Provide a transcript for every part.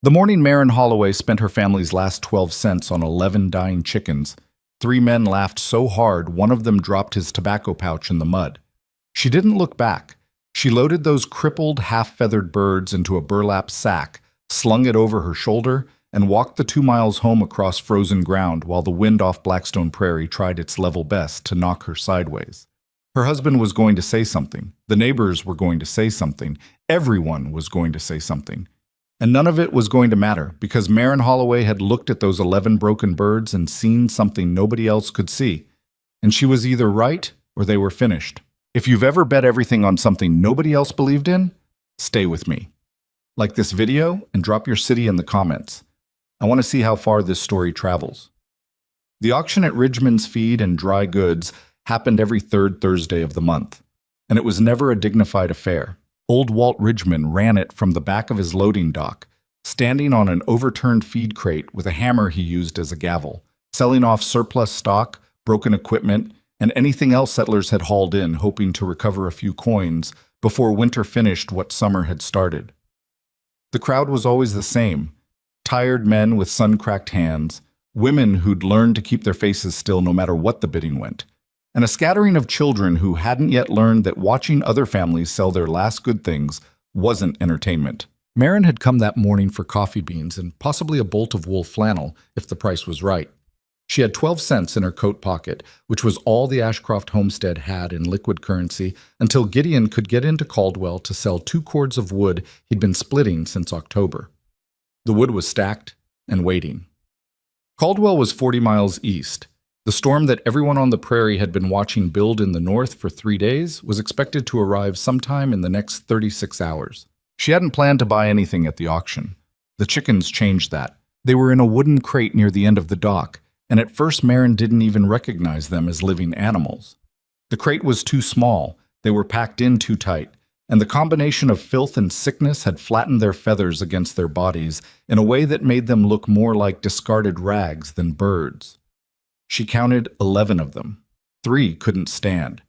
The morning Marin Holloway spent her family's last 12 cents on 11 dying chickens. Three men laughed so hard one of them dropped his tobacco pouch in the mud. She didn't look back. She loaded those crippled, half-feathered birds into a burlap sack, slung it over her shoulder, and walked the 2 miles home across frozen ground while the wind off Blackstone Prairie tried its level best to knock her sideways. Her husband was going to say something. The neighbors were going to say something. Everyone was going to say something. And none of it was going to matter because Marin Holloway had looked at those 11 broken birds and seen something nobody else could see. And she was either right or they were finished. If you've ever bet everything on something nobody else believed in, stay with me. Like this video and drop your city in the comments. I want to see how far this story travels. The auction at Ridgman's Feed and Dry Goods happened every third Thursday of the month, and it was never a dignified affair. Old Walt Ridgman ran it from the back of his loading dock, standing on an overturned feed crate with a hammer he used as a gavel, selling off surplus stock, broken equipment, and anything else settlers had hauled in, hoping to recover a few coins before winter finished what summer had started. The crowd was always the same: tired men with sun-cracked hands, women who'd learned to keep their faces still no matter what the bidding went, and a scattering of children who hadn't yet learned that watching other families sell their last good things wasn't entertainment. Marin had come that morning for coffee beans and possibly a bolt of wool flannel if the price was right. She had 12 cents in her coat pocket, which was all the Ashcroft homestead had in liquid currency until Gideon could get into Caldwell to sell 2 cords of wood he'd been splitting since October. The wood was stacked and waiting. Caldwell was 40 miles east. The storm that everyone on the prairie had been watching build in the north for 3 days was expected to arrive sometime in the next 36 hours. She hadn't planned to buy anything at the auction. The chickens changed that. They were in a wooden crate near the end of the dock, and at first Marin didn't even recognize them as living animals. The crate was too small, they were packed in too tight, and the combination of filth and sickness had flattened their feathers against their bodies in a way that made them look more like discarded rags than birds. She counted 11 of them. 3 couldn't stand.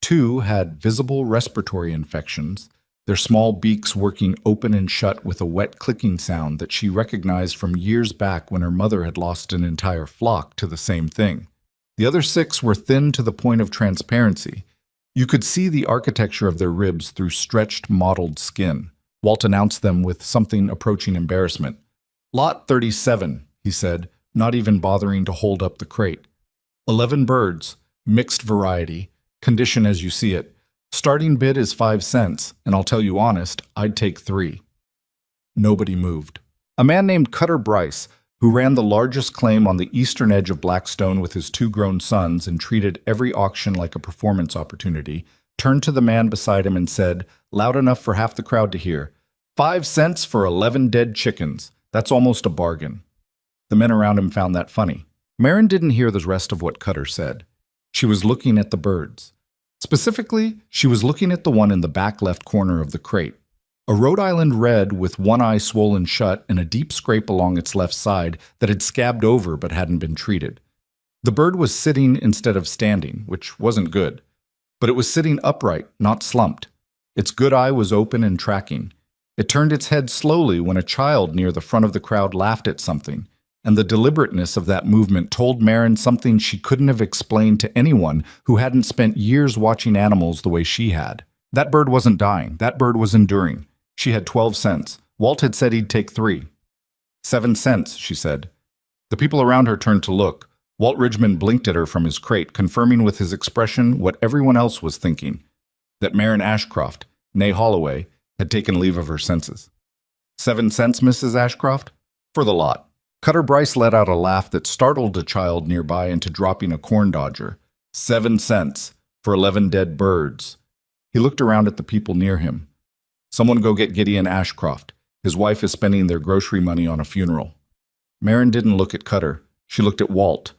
2 had visible respiratory infections, their small beaks working open and shut with a wet clicking sound that she recognized from years back when her mother had lost an entire flock to the same thing. The other 6 were thin to the point of transparency. You could see the architecture of their ribs through stretched, mottled skin. Walt announced them with something approaching embarrassment. "Lot 37, he said, not even bothering to hold up the crate. 11 birds, mixed variety, condition as you see it. Starting bid is 5 cents, and I'll tell you honest, I'd take 3. Nobody moved. A man named Cutter Bryce, who ran the largest claim on the eastern edge of Blackstone with his 2 grown sons and treated every auction like a performance opportunity, turned to the man beside him and said, loud enough for half the crowd to hear, 5 cents for 11 dead chickens. That's almost a bargain. The men around him found that funny. Marin didn't hear the rest of what Cutter said. She was looking at the birds. Specifically, she was looking at the one in the back left corner of the crate. A Rhode Island red with one eye swollen shut and a deep scrape along its left side that had scabbed over but hadn't been treated. The bird was sitting instead of standing, which wasn't good. But it was sitting upright, not slumped. Its good eye was open and tracking. It turned its head slowly when a child near the front of the crowd laughed at something, and the deliberateness of that movement told Marin something she couldn't have explained to anyone who hadn't spent years watching animals the way she had. That bird wasn't dying. That bird was enduring. She had 12 cents. Walt had said he'd take 3. 7 cents, she said. The people around her turned to look. Walt Ridgman blinked at her from his crate, confirming with his expression what everyone else was thinking, that Marin Ashcroft, née Holloway, had taken leave of her senses. 7 cents, Mrs. Ashcroft? For the lot. Cutter Bryce let out a laugh that startled a child nearby into dropping a corn dodger. 7 cents for 11 dead birds. He looked around at the people near him. Someone go get Gideon Ashcroft. His wife is spending their grocery money on a funeral. Marin didn't look at Cutter. She looked at Walt.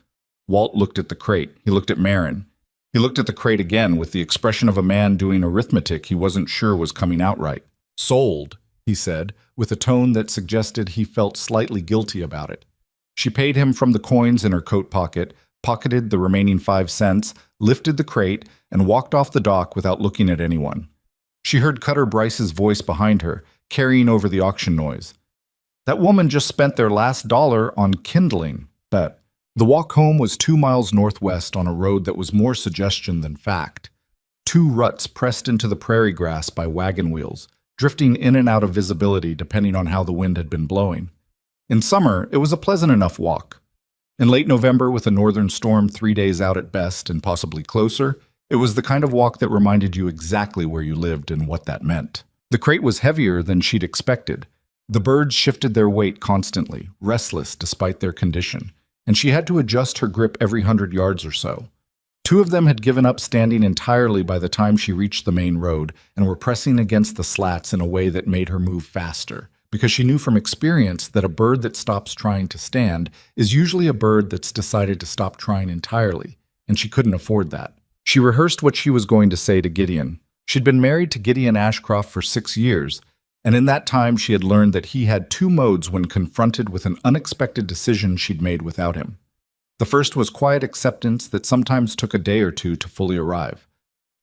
Walt looked at the crate. He looked at Marin. He looked at the crate again with the expression of a man doing arithmetic he wasn't sure was coming out right. Sold, he said, with a tone that suggested he felt slightly guilty about it. She paid him from the coins in her coat pocket, pocketed the remaining 5 cents, lifted the crate, and walked off the dock without looking at anyone. She heard Cutter Bryce's voice behind her, carrying over the auction noise. That woman just spent their last dollar on kindling. Bet. The walk home was 2 miles northwest on a road that was more suggestion than fact. Two ruts pressed into the prairie grass by wagon wheels, drifting in and out of visibility depending on how the wind had been blowing. In summer, it was a pleasant enough walk. In late November, with a northern storm 3 days out at best and possibly closer, it was the kind of walk that reminded you exactly where you lived and what that meant. The crate was heavier than she'd expected. The birds shifted their weight constantly, restless despite their condition, and she had to adjust her grip every 100 yards or so. Two of them had given up standing entirely by the time she reached the main road and were pressing against the slats in a way that made her move faster, because she knew from experience that a bird that stops trying to stand is usually a bird that's decided to stop trying entirely, and she couldn't afford that. She rehearsed what she was going to say to Gideon. She'd been married to Gideon Ashcroft for 6 years, and in that time she had learned that he had two modes when confronted with an unexpected decision she'd made without him. The first was quiet acceptance that sometimes took a day or two to fully arrive.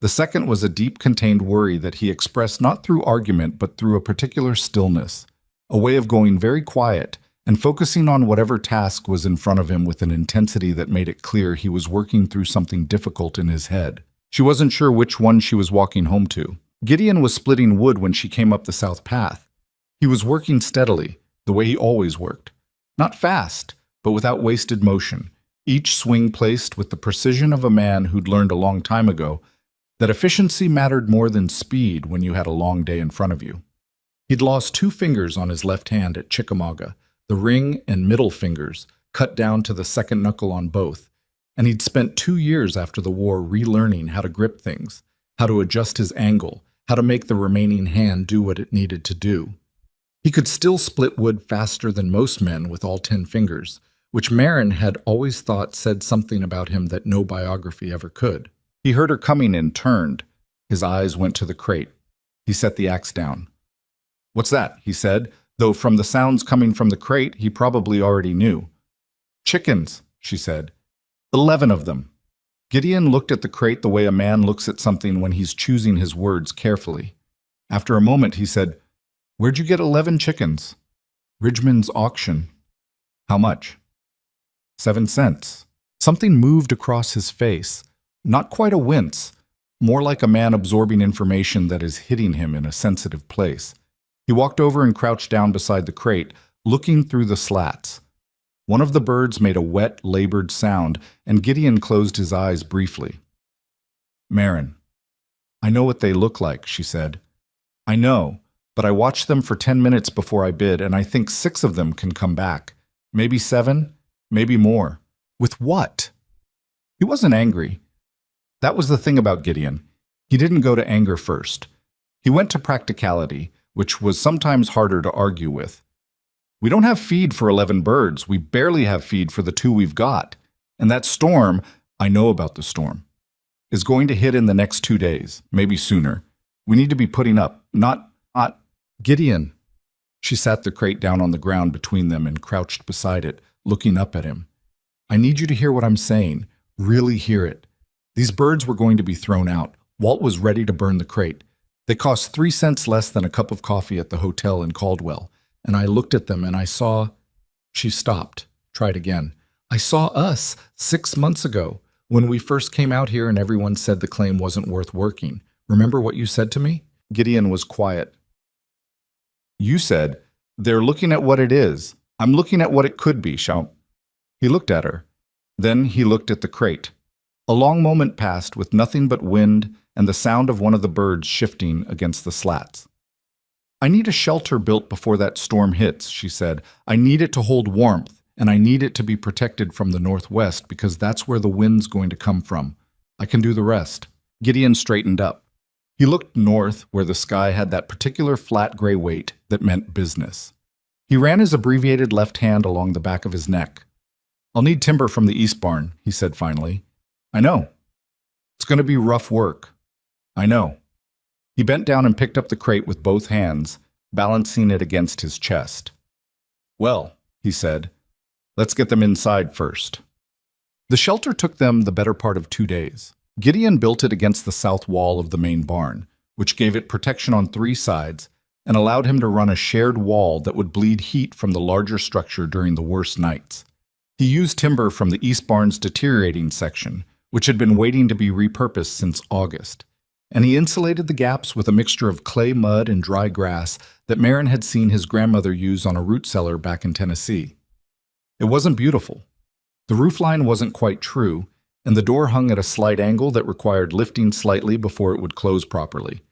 The second was a deep contained worry that he expressed not through argument but through a particular stillness, a way of going very quiet and focusing on whatever task was in front of him with an intensity that made it clear he was working through something difficult in his head. She wasn't sure which one she was walking home to. Gideon was splitting wood when she came up the south path. He was working steadily, the way he always worked. Not fast, but without wasted motion, each swing placed with the precision of a man who'd learned a long time ago that efficiency mattered more than speed when you had a long day in front of you. He'd lost 2 fingers on his left hand at Chickamauga, the ring and middle fingers cut down to the second knuckle on both, and he'd spent 2 years after the war relearning how to grip things, how to adjust his angle, how to make the remaining hand do what it needed to do. He could still split wood faster than most men with all 10 fingers, which Marin had always thought said something about him that no biography ever could. He heard her coming and turned. His eyes went to the crate. He set the axe down. "What's that?" he said, though from the sounds coming from the crate he probably already knew. "Chickens," she said. 11 of them. Gideon looked at the crate the way a man looks at something when he's choosing his words carefully. After a moment he said, "Where'd you get 11 chickens?" "Ridgman's auction." "How much?" 7 cents. Something moved across his face. Not quite a wince, more like a man absorbing information that is hitting him in a sensitive place. He walked over and crouched down beside the crate, looking through the slats. One of the birds made a wet, labored sound, and Gideon closed his eyes briefly. "Marin, I know what they look like," she said. "I know, but I watched them for 10 minutes before I bid, and I think 6 of them can come back. Maybe 7, maybe more." "With what?" He wasn't angry. That was the thing about Gideon. He didn't go to anger first. He went to practicality, which was sometimes harder to argue with. "We don't have feed for 11 birds. We barely have feed for the 2 we've got. And that storm, I know about the storm, is going to hit in the next 2 days, maybe sooner. We need to be putting up, not, Gideon." She sat the crate down on the ground between them and crouched beside it, looking up at him. "I need you to hear what I'm saying. Really hear it. These birds were going to be thrown out. Walt was ready to burn the crate. They cost 3 cents less than a cup of coffee at the hotel in Caldwell. And I looked at them and I saw..." She stopped, tried again. "I saw us 6 months ago, when we first came out here and everyone said the claim wasn't worth working. Remember what you said to me?" Gideon was quiet. "You said, 'They're looking at what it is. I'm looking at what it could be, Shout.'" He looked at her. Then he looked at the crate. A long moment passed with nothing but wind and the sound of one of the birds shifting against the slats. "I need a shelter built before that storm hits," she said. "I need it to hold warmth, and I need it to be protected from the northwest because that's where the wind's going to come from. I can do the rest." Gideon straightened up. He looked north, where the sky had that particular flat gray weight that meant business. He ran his abbreviated left hand along the back of his neck. "I'll need timber from the east barn," he said finally. "I know. It's going to be rough work. I know." He bent down and picked up the crate with both hands, balancing it against his chest. "Well," he said, "let's get them inside first." The shelter took them the better part of 2 days. Gideon built it against the south wall of the main barn, which gave it protection on 3 sides, and allowed him to run a shared wall that would bleed heat from the larger structure during the worst nights. He used timber from the East Barn's deteriorating section, which had been waiting to be repurposed since August, and he insulated the gaps with a mixture of clay mud and dry grass that Marin had seen his grandmother use on a root cellar back in Tennessee. It wasn't beautiful. The roofline wasn't quite true, and the door hung at a slight angle that required lifting slightly before it would close properly.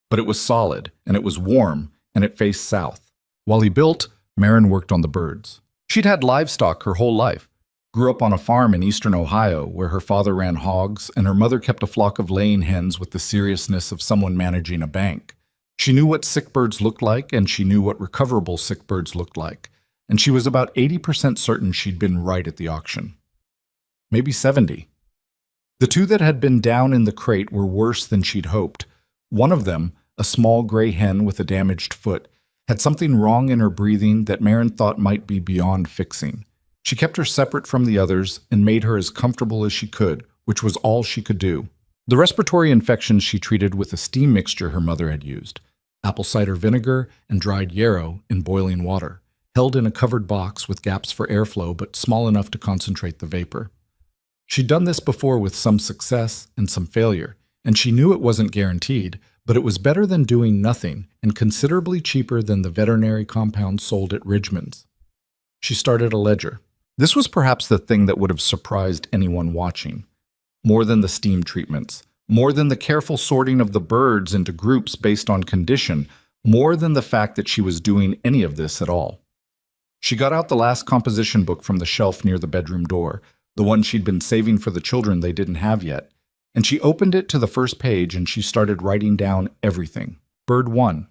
But it was solid, and it was warm, and it faced south. While he built, Marin worked on the birds. She'd had livestock her whole life, grew up on a farm in eastern Ohio where her father ran hogs and her mother kept a flock of laying hens with the seriousness of someone managing a bank. She knew what sick birds looked like, and she knew what recoverable sick birds looked like, and she was about 80% certain she'd been right at the auction. Maybe 70. The two that had been down in the crate were worse than she'd hoped. One of them, a small gray hen with a damaged foot, had something wrong in her breathing that Marin thought might be beyond fixing. She kept her separate from the others and made her as comfortable as she could, which was all she could do. The respiratory infections she treated with a steam mixture her mother had used, apple cider vinegar and dried yarrow in boiling water, held in a covered box with gaps for airflow but small enough to concentrate the vapor. She'd done this before with some success and some failure, and she knew it wasn't guaranteed, but it was better than doing nothing and considerably cheaper than the veterinary compound sold at Ridgman's. She started a ledger. This was perhaps the thing that would have surprised anyone watching. More than the steam treatments, more than the careful sorting of the birds into groups based on condition, more than the fact that she was doing any of this at all. She got out the last composition book from the shelf near the bedroom door, the one she'd been saving for the children they didn't have yet, and she opened it to the first page and she started writing down everything. Bird 1.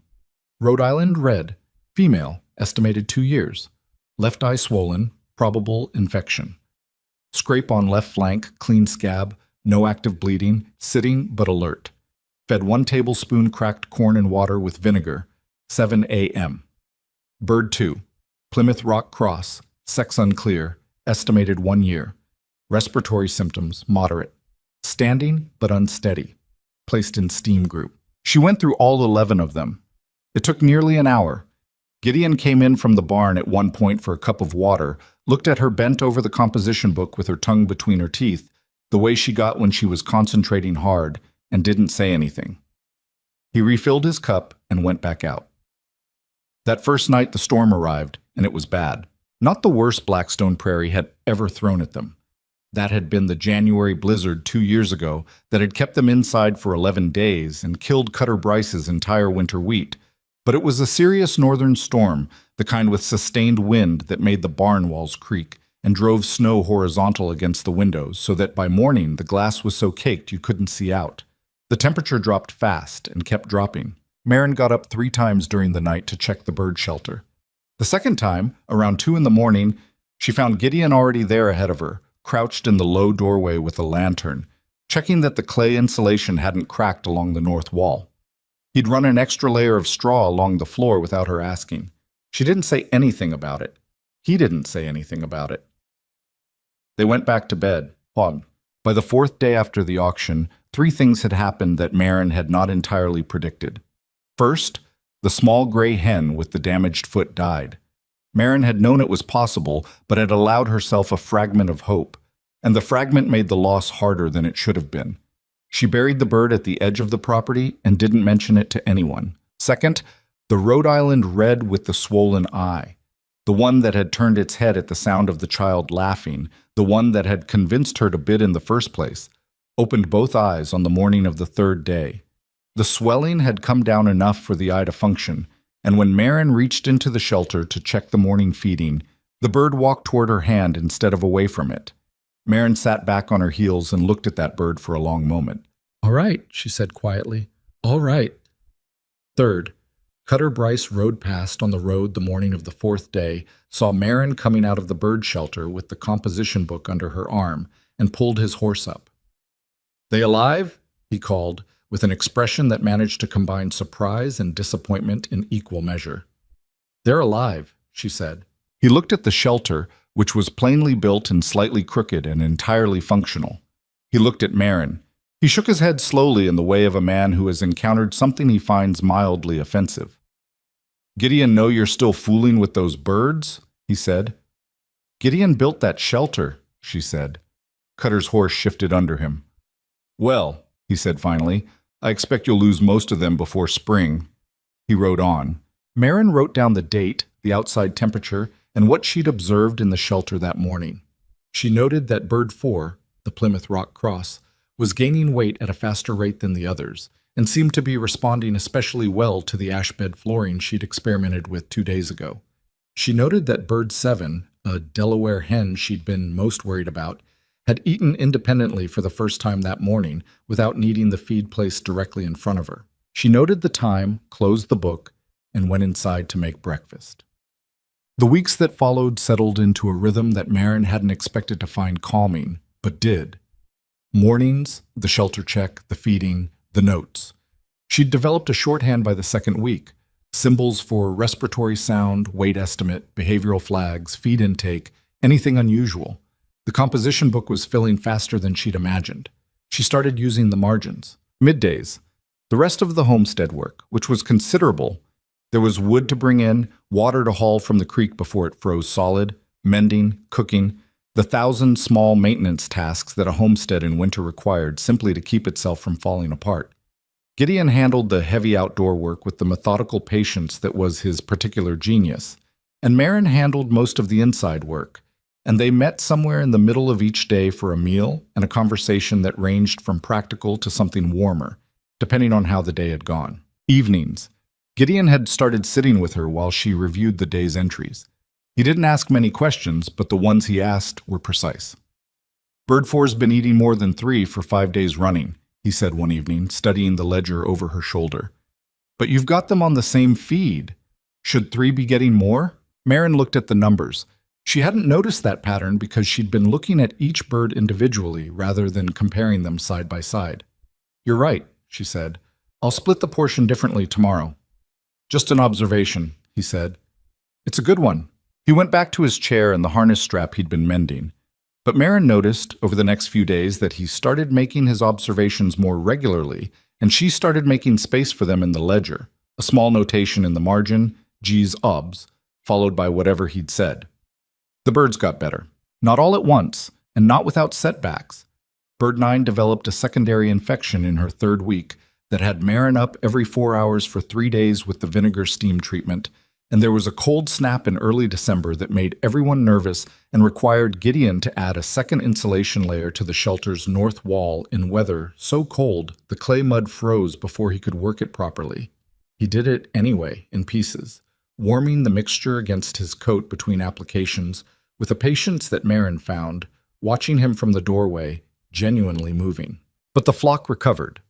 Rhode Island red, female, estimated 2 years. Left eye swollen, probable infection. Scrape on left flank, clean scab, no active bleeding, sitting but alert. Fed 1 tablespoon cracked corn and water with vinegar, 7 a.m. Bird 2. Plymouth Rock cross, sex unclear, estimated 1 year. Respiratory symptoms moderate. Standing but unsteady. Placed in steam group. She went through all 11 of them. It took nearly an hour. Gideon came in from the barn at one point for a cup of water, looked at her bent over the composition book with her tongue between her teeth, the way she got when she was concentrating hard, and didn't say anything. He refilled his cup and went back out. That first night the storm arrived, and it was bad. Not the worst Blackstone Prairie had ever thrown at them. That had been the January blizzard 2 years ago that had kept them inside for 11 days and killed Cutter Bryce's entire winter wheat. But it was a serious northern storm, the kind with sustained wind that made the barn walls creak and drove snow horizontal against the windows so that by morning the glass was so caked you couldn't see out. The temperature dropped fast and kept dropping. Marin got up 3 times during the night to check the bird shelter. The second time, around 2 in the morning, she found Gideon already there ahead of her, crouched in the low doorway with a lantern, checking that the clay insulation hadn't cracked along the north wall. He'd run an extra layer of straw along the floor without her asking. She didn't say anything about it. He didn't say anything about it. They went back to bed. By the 4th day after the auction, 3 things had happened that Marin had not entirely predicted. First, the small gray hen with the damaged foot died. Marin had known it was possible, but had allowed herself a fragment of hope, and the fragment made the loss harder than it should have been. She buried the bird at the edge of the property and didn't mention it to anyone. Second, the Rhode Island red with the swollen eye, the one that had turned its head at the sound of the child laughing, the one that had convinced her to bid in the first place, opened both eyes on the morning of the 3rd day. The swelling had come down enough for the eye to function, and when Marin reached into the shelter to check the morning feeding, the bird walked toward her hand instead of away from it. Marin sat back on her heels and looked at that bird for a long moment. "All right," she said quietly. "All right." Third, Cutter Bryce rode past on the road the morning of the 4th day, saw Marin coming out of the bird shelter with the composition book under her arm, and pulled his horse up. "They alive?" he called, with an expression that managed to combine surprise and disappointment in equal measure. "They're alive," she said. He looked at the shelter, which was plainly built and slightly crooked and entirely functional. He looked at Marin. He shook his head slowly in the way of a man who has encountered something he finds mildly offensive. Gideon know you're still fooling with those birds? He said. Gideon built that shelter, she said. Cutter's horse shifted under him. Well, he said finally, I expect you'll lose most of them before spring. He rode on. Marin wrote down the date, the outside temperature, and what she'd observed in the shelter that morning. She noted that bird 4, the Plymouth Rock Cross, was gaining weight at a faster rate than the others, and seemed to be responding especially well to the ash bed flooring she'd experimented with 2 days ago. She noted that bird 7, a Delaware hen she'd been most worried about, had eaten independently for the first time that morning without needing the feed placed directly in front of her. She noted the time, closed the book, and went inside to make breakfast. The weeks that followed settled into a rhythm that Marin hadn't expected to find calming, but did. Mornings, the shelter check, the feeding, the notes. She'd developed a shorthand by the second week, symbols for respiratory sound, weight estimate, behavioral flags, feed intake, anything unusual. The composition book was filling faster than she'd imagined. She started using the margins. Middays. The rest of the homestead work, which was considerable. There was wood to bring in, water to haul from the creek before it froze solid, mending, cooking, the 1,000 small maintenance tasks that a homestead in winter required simply to keep itself from falling apart. Gideon handled the heavy outdoor work with the methodical patience that was his particular genius, and Marin handled most of the inside work, and they met somewhere in the middle of each day for a meal and a conversation that ranged from practical to something warmer, depending on how the day had gone. Evenings. Gideon had started sitting with her while she reviewed the day's entries. He didn't ask many questions, but the ones he asked were precise. Bird 4's been eating more than 3 for 5 days running, he said one evening, studying the ledger over her shoulder. But you've got them on the same feed. Should 3 be getting more? Marin looked at the numbers. She hadn't noticed that pattern because she'd been looking at each bird individually rather than comparing them side by side. You're right, she said. I'll split the portion differently tomorrow. Just an observation, he said. It's a good one. He went back to his chair and the harness strap he'd been mending. But Marin noticed over the next few days that he started making his observations more regularly, and she started making space for them in the ledger, a small notation in the margin, G's obs, followed by whatever he'd said. The birds got better. Not all at once, and not without setbacks. Bird 9 developed a secondary infection in her 3rd week that had Marin up every 4 hours for 3 days with the vinegar steam treatment, and there was a cold snap in early December that made everyone nervous and required Gideon to add a second insulation layer to the shelter's north wall in weather so cold the clay mud froze before he could work it properly. He did it anyway, in pieces, warming the mixture against his coat between applications with a patience that Marin found, watching him from the doorway, genuinely moving. But the flock recovered.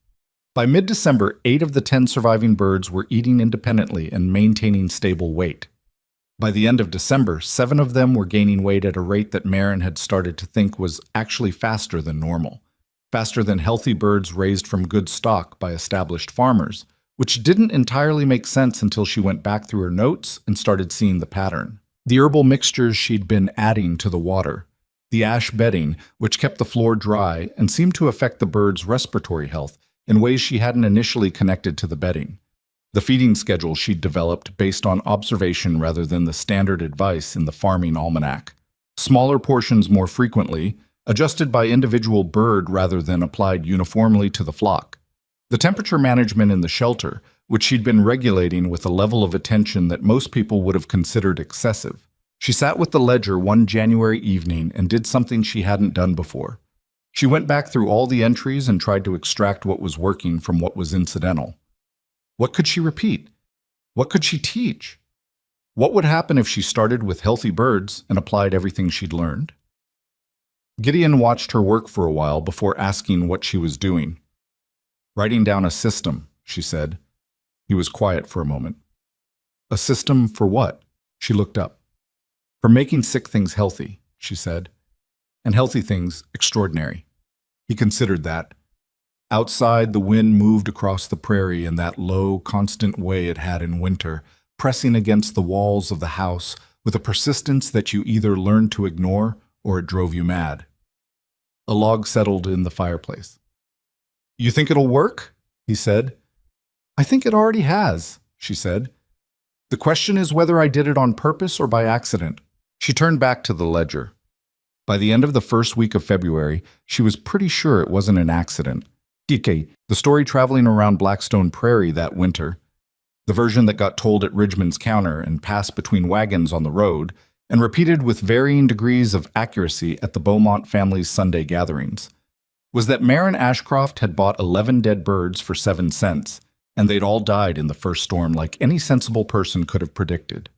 By mid-December, 8 of the 10 surviving birds were eating independently and maintaining stable weight. By the end of December, 7 of them were gaining weight at a rate that Marin had started to think was actually faster than normal, faster than healthy birds raised from good stock by established farmers, which didn't entirely make sense until she went back through her notes and started seeing the pattern. The herbal mixtures she'd been adding to the water, the ash bedding, which kept the floor dry and seemed to affect the birds' respiratory health in ways she hadn't initially connected to the bedding. The feeding schedule she'd developed based on observation rather than the standard advice in the farming almanac. Smaller portions more frequently, adjusted by individual bird rather than applied uniformly to the flock. The temperature management in the shelter, which she'd been regulating with a level of attention that most people would have considered excessive. She sat with the ledger one January evening and did something she hadn't done before. She went back through all the entries and tried to extract what was working from what was incidental. What could she repeat? What could she teach? What would happen if she started with healthy birds and applied everything she'd learned? Gideon watched her work for a while before asking what she was doing. Writing down a system, she said. He was quiet for a moment. A system for what? She looked up. For making sick things healthy, she said. And healthy things extraordinary. He considered that. Outside, the wind moved across the prairie in that low, constant way it had in winter, pressing against the walls of the house with a persistence that you either learned to ignore or it drove you mad. A log settled in the fireplace. You think it'll work? He said. I think it already has, she said. The question is whether I did it on purpose or by accident. She turned back to the ledger. By the end of the first week of February, she was pretty sure it wasn't an accident. The story traveling around Blackstone Prairie that winter, the version that got told at Ridgman's counter and passed between wagons on the road, and repeated with varying degrees of accuracy at the Beaumont family's Sunday gatherings, was that Marin Ashcroft had bought 11 dead birds for 7 cents, and they'd all died in the first storm like any sensible person could have predicted.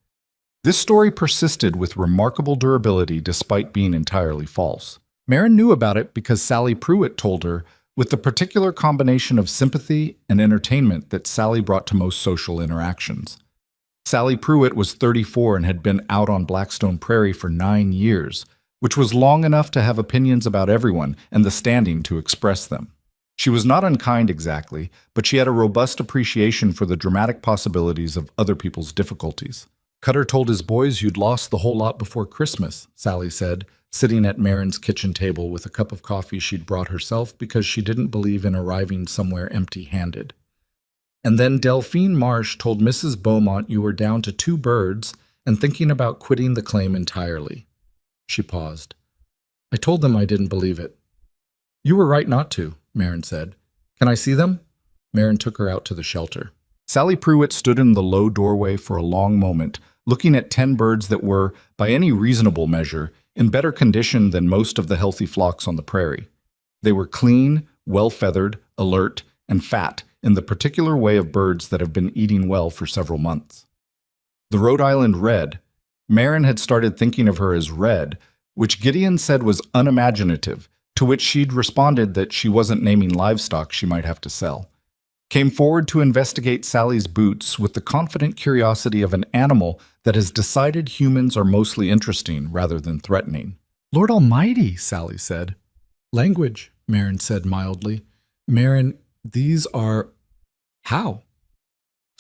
This story persisted with remarkable durability despite being entirely false. Marin knew about it because Sally Pruitt told her, with the particular combination of sympathy and entertainment that Sally brought to most social interactions. Sally Pruitt was 34 and had been out on Blackstone Prairie for 9 years, which was long enough to have opinions about everyone and the standing to express them. She was not unkind exactly, but she had a robust appreciation for the dramatic possibilities of other people's difficulties. Cutter told his boys you'd lost the whole lot before Christmas, Sally said, sitting at Marin's kitchen table with a cup of coffee she'd brought herself because she didn't believe in arriving somewhere empty-handed. And then Delphine Marsh told Mrs. Beaumont you were down to 2 birds and thinking about quitting the claim entirely. She paused. I told them I didn't believe it. You were right not to, Marin said. Can I see them? Marin took her out to the shelter. Sally Pruitt stood in the low doorway for a long moment, looking at 10 birds that were, by any reasonable measure, in better condition than most of the healthy flocks on the prairie. They were clean, well-feathered, alert, and fat in the particular way of birds that have been eating well for several months. The Rhode Island Red, Marin had started thinking of her as Red, which Gideon said was unimaginative, to which she'd responded that she wasn't naming livestock she might have to sell, came forward to investigate Sally's boots with the confident curiosity of an animal that has decided humans are mostly interesting rather than threatening. Lord Almighty, Sally said. Language, Marin said mildly. Marin, these are... How?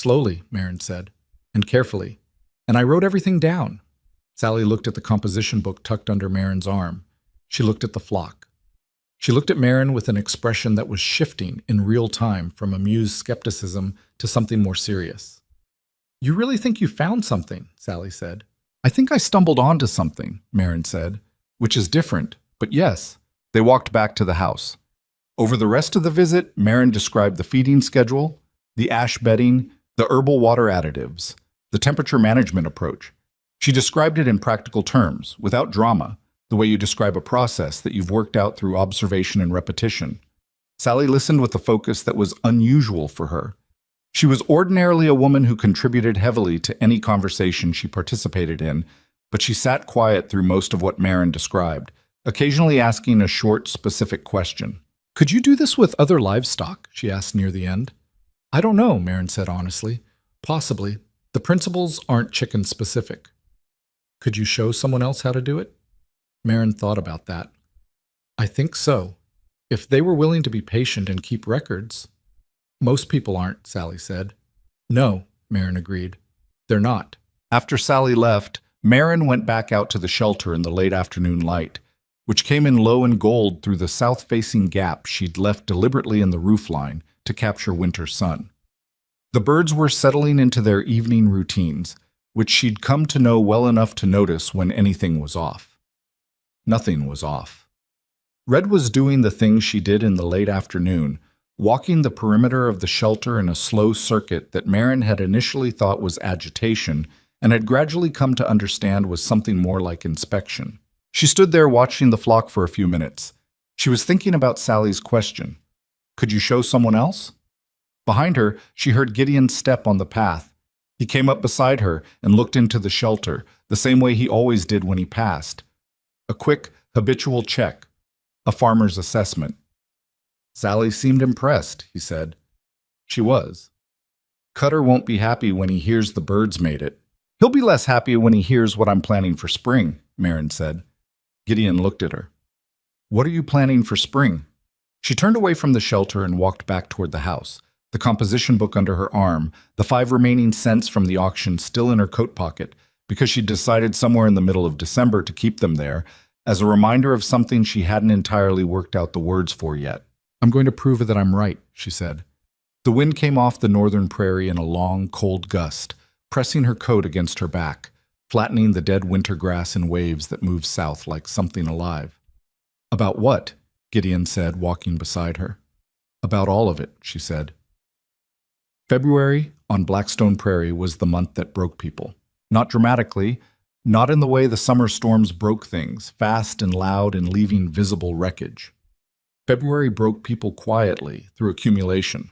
Slowly, Marin said, and carefully. And I wrote everything down. Sally looked at the composition book tucked under Marin's arm. She looked at the flock. She looked at Marin with an expression that was shifting in real time from amused skepticism to something more serious. You really think you found something, Sally said. I think I stumbled onto something, Marin said, which is different, but yes. They walked back to the house. Over the rest of the visit, Marin described the feeding schedule, the ash bedding, the herbal water additives, the temperature management approach. She described it in practical terms, without drama, the way you describe a process that you've worked out through observation and repetition. Sally listened with a focus that was unusual for her. She was ordinarily a woman who contributed heavily to any conversation she participated in, but she sat quiet through most of what Marin described, occasionally asking a short, specific question. Could you do this with other livestock? She asked near the end. I don't know, Marin said honestly. Possibly. The principles aren't chicken-specific. Could you show someone else how to do it? Marin thought about that. I think so. If they were willing to be patient and keep records. Most people aren't, Sally said. No, Marin agreed. They're not. After Sally left, Marin went back out to the shelter in the late afternoon light, which came in low and gold through the south-facing gap she'd left deliberately in the roofline to capture winter sun. The birds were settling into their evening routines, which she'd come to know well enough to notice when anything was off. Nothing was off. Red was doing the things she did in the late afternoon, walking the perimeter of the shelter in a slow circuit that Marin had initially thought was agitation and had gradually come to understand was something more like inspection. She stood there watching the flock for a few minutes. She was thinking about Sally's question. Could you show someone else? Behind her, she heard Gideon's step on the path. He came up beside her and looked into the shelter, the same way he always did when he passed. A quick, habitual check. A farmer's assessment. Sally seemed impressed, he said. She was. Cutter won't be happy when he hears the birds made it. He'll be less happy when he hears what I'm planning for spring, Marin said. Gideon looked at her. What are you planning for spring? She turned away from the shelter and walked back toward the house, the composition book under her arm, the 5 remaining cents from the auction still in her coat pocket, because she'd decided somewhere in the middle of December to keep them there, as a reminder of something she hadn't entirely worked out the words for yet. I'm going to prove that I'm right, she said. The wind came off the northern prairie in a long, cold gust, pressing her coat against her back, flattening the dead winter grass in waves that moved south like something alive. "About what?" Gideon said, walking beside her. "About all of it," she said. February on Blackstone Prairie was the month that broke people. Not dramatically, not in the way the summer storms broke things, fast and loud and leaving visible wreckage. February broke people quietly, through accumulation.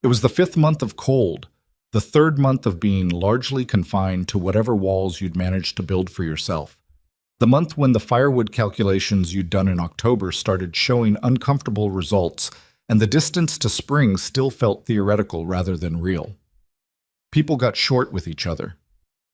It was the 5th month of cold, the 3rd month of being largely confined to whatever walls you'd managed to build for yourself. The month when the firewood calculations you'd done in October started showing uncomfortable results, and the distance to spring still felt theoretical rather than real. People got short with each other.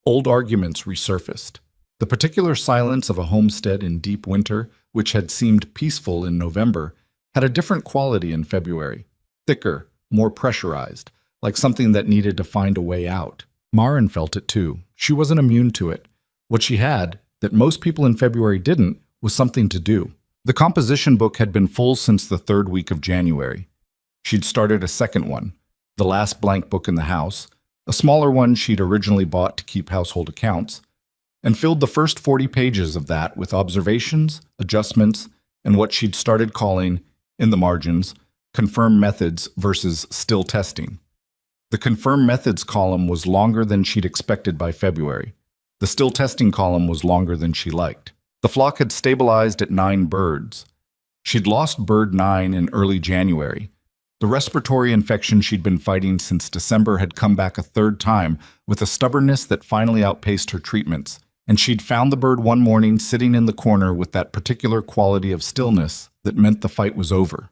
Old arguments resurfaced. The particular silence of a homestead in deep winter, which had seemed peaceful in November, had a different quality in February. Thicker, more pressurized, like something that needed to find a way out. Maren felt it too. She wasn't immune to it. What she had, that most people in February didn't, was something to do. The composition book had been full since the 3rd week of January. She'd started a second one, the last blank book in the house, a smaller one she'd originally bought to keep household accounts, and filled the first 40 pages of that with observations, adjustments, and what she'd started calling, in the margins, confirmed methods versus still testing. The confirmed methods column was longer than she'd expected by February. The still testing column was longer than she liked. The flock had stabilized at 9 birds. She'd lost bird 9 in early January. The respiratory infection she'd been fighting since December had come back a 3rd time with a stubbornness that finally outpaced her treatments, and she'd found the bird one morning sitting in the corner with that particular quality of stillness that meant the fight was over.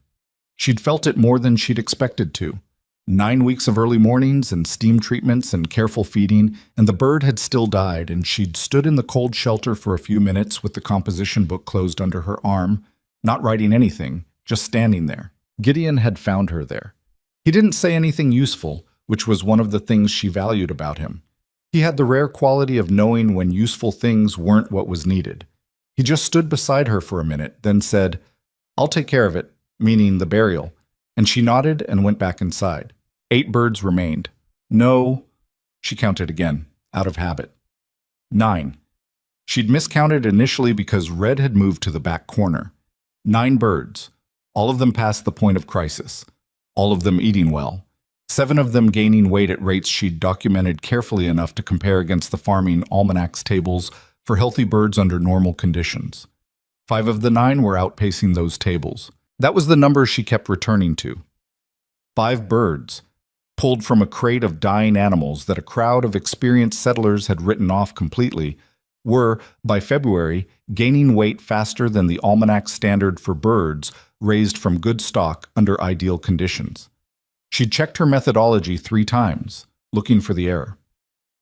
She'd felt it more than she'd expected to. 9 weeks of early mornings and steam treatments and careful feeding, and the bird had still died, and she'd stood in the cold shelter for a few minutes with the composition book closed under her arm, not writing anything, just standing there. Gideon had found her there. He didn't say anything useful, which was one of the things she valued about him. He had the rare quality of knowing when useful things weren't what was needed. He just stood beside her for a minute, then said, "I'll take care of it," meaning the burial, and she nodded and went back inside. 8 birds remained. No, she counted again, out of habit. 9. She'd miscounted initially because Red had moved to the back corner. 9 birds, all of them past the point of crisis, all of them eating well, 7 of them gaining weight at rates she'd documented carefully enough to compare against the farming almanac's tables for healthy birds under normal conditions. 5 of the 9 were outpacing those tables. That was the number she kept returning to. 5 birds, pulled from a crate of dying animals that a crowd of experienced settlers had written off completely, were, by February, gaining weight faster than the almanac standard for birds raised from good stock under ideal conditions. She'd checked her methodology 3 times, looking for the error.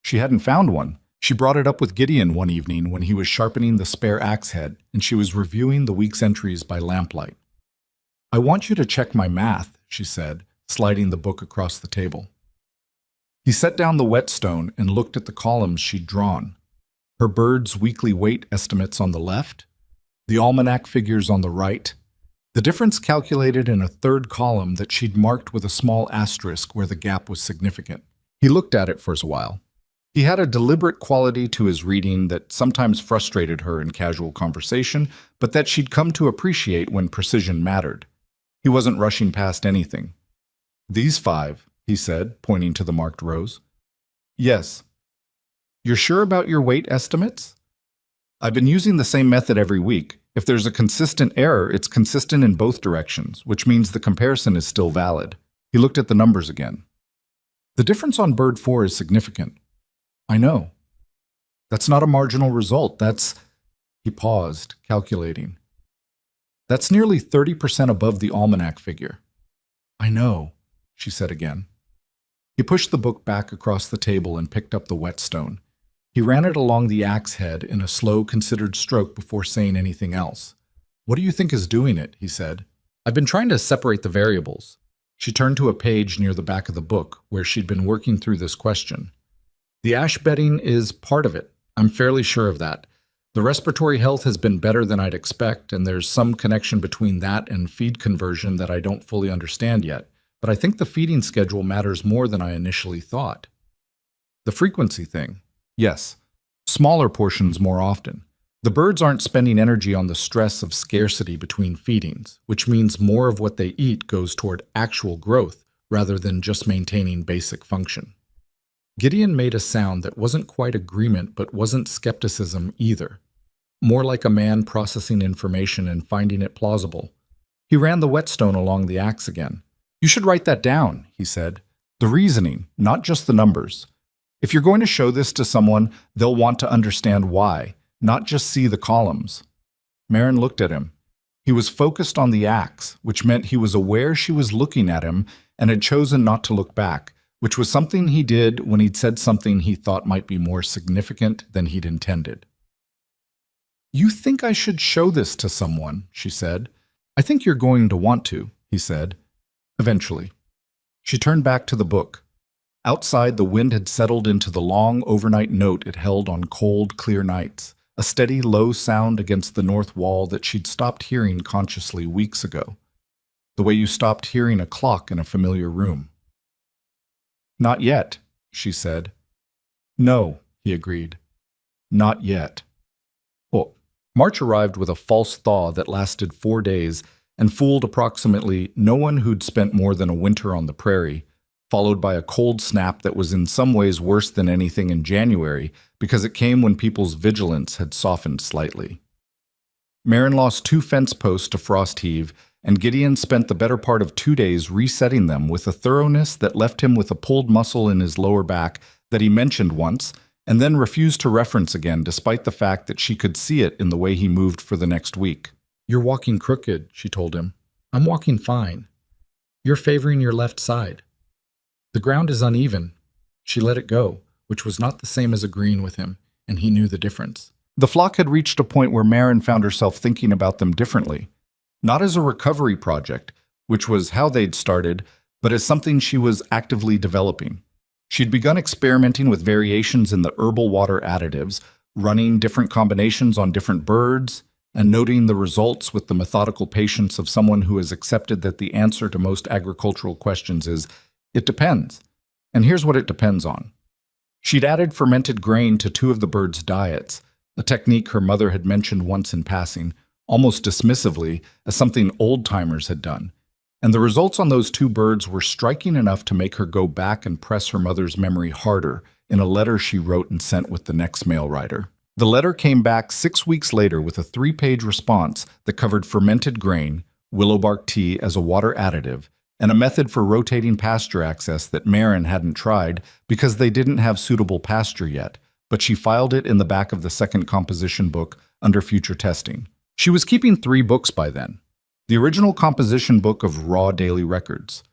She hadn't found one. She brought it up with Gideon one evening when he was sharpening the spare axe head, and she was reviewing the week's entries by lamplight. "I want you to check my math," she said, sliding the book across the table. He set down the whetstone and looked at the columns she'd drawn. Her bird's weekly weight estimates on the left, the almanac figures on the right, the difference calculated in a 3rd column that she'd marked with a small asterisk where the gap was significant. He looked at it for a while. He had a deliberate quality to his reading that sometimes frustrated her in casual conversation, but that she'd come to appreciate when precision mattered. He wasn't rushing past anything. "These 5, he said, pointing to the marked rows. "Yes." "You're sure about your weight estimates?" "I've been using the same method every week. If there's a consistent error, it's consistent in both directions, which means the comparison is still valid." He looked at the numbers again. "The difference on bird 4 is significant." "I know. That's not a marginal result. That's—" He paused, calculating. "That's nearly 30% above the almanac figure." "I know," she said again. He pushed the book back across the table and picked up the whetstone. He ran it along the axe head in a slow, considered stroke before saying anything else. "What do you think is doing it?" he said. "I've been trying to separate the variables." She turned to a page near the back of the book where she'd been working through this question. "The ash bedding is part of it. I'm fairly sure of that. The respiratory health has been better than I'd expect, and there's some connection between that and feed conversion that I don't fully understand yet. But I think the feeding schedule matters more than I initially thought." The frequency thing. Yes. Smaller portions more often. The birds aren't spending energy on the stress of scarcity between feedings, which means more of what they eat goes toward actual growth rather than just maintaining basic function. Gideon made a sound that wasn't quite agreement but wasn't skepticism either. More like a man processing information and finding it plausible. He ran the whetstone along the axe again. You should write that down, he said. The reasoning, not just the numbers. If you're going to show this to someone, they'll want to understand why, not just see the columns. Marin looked at him. He was focused on the axe, which meant he was aware she was looking at him and had chosen not to look back, which was something he did when he'd said something he thought might be more significant than he'd intended. You think I should show this to someone, she said. I think you're going to want to, he said. Eventually. She turned back to the book. Outside, the wind had settled into the long overnight note it held on cold, clear nights, a steady, low sound against the north wall that she'd stopped hearing consciously weeks ago, the way you stopped hearing a clock in a familiar room. Not yet, she said. No, he agreed. Not yet. Well, March arrived with a false thaw that lasted 4 days and fooled approximately no one who'd spent more than a winter on the prairie, followed by a cold snap that was in some ways worse than anything in January because it came when people's vigilance had softened slightly. Marin lost 2 fence posts to frost heave, and Gideon spent the better part of 2 days resetting them with a thoroughness that left him with a pulled muscle in his lower back that he mentioned once and then refused to reference again despite the fact that she could see it in the way he moved for the next week. You're walking crooked, she told him. I'm walking fine. You're favoring your left side. The ground is uneven. She let it go, which was not the same as agreeing with him, and he knew the difference. The flock had reached a point where Marin found herself thinking about them differently. Not as a recovery project, which was how they'd started, but as something she was actively developing. She'd begun experimenting with variations in the herbal water additives, running different combinations on different birds, and noting the results with the methodical patience of someone who has accepted that the answer to most agricultural questions is, it depends. And here's what it depends on. She'd added fermented grain to 2 of the birds' diets, a technique her mother had mentioned once in passing, almost dismissively, as something old-timers had done. And the results on those 2 birds were striking enough to make her go back and press her mother's memory harder in a letter she wrote and sent with the next mail rider. The letter came back 6 weeks later with a 3-page response that covered fermented grain, willow bark tea as a water additive, and a method for rotating pasture access that Marin hadn't tried because they didn't have suitable pasture yet, but she filed it in the back of the second composition book under future testing. She was keeping 3 books by then. The original composition book of raw daily records,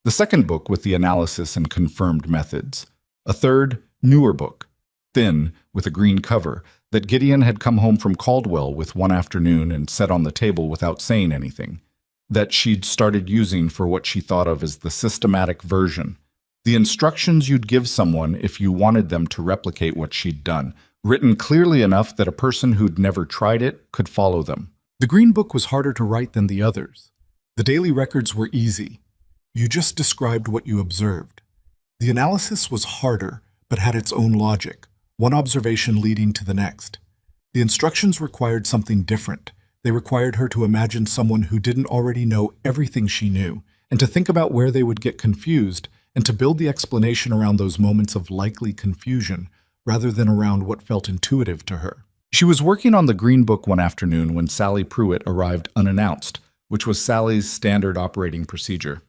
the second book with the analysis and confirmed methods, a third, newer book, thin, with a green cover, that Gideon had come home from Caldwell with one afternoon and set on the table without saying anything, that she'd started using for what she thought of as the systematic version, the instructions you'd give someone if you wanted them to replicate what she'd done, written clearly enough that a person who'd never tried it could follow them. The Green Book was harder to write than the others. The daily records were easy. You just described what you observed. The analysis was harder, but had its own logic, one observation leading to the next. The instructions required something different. They required her to imagine someone who didn't already know everything she knew, and to think about where they would get confused, and to build the explanation around those moments of likely confusion, rather than around what felt intuitive to her. She was working on the Green Book one afternoon when Sally Pruitt arrived unannounced, which was Sally's standard operating procedure.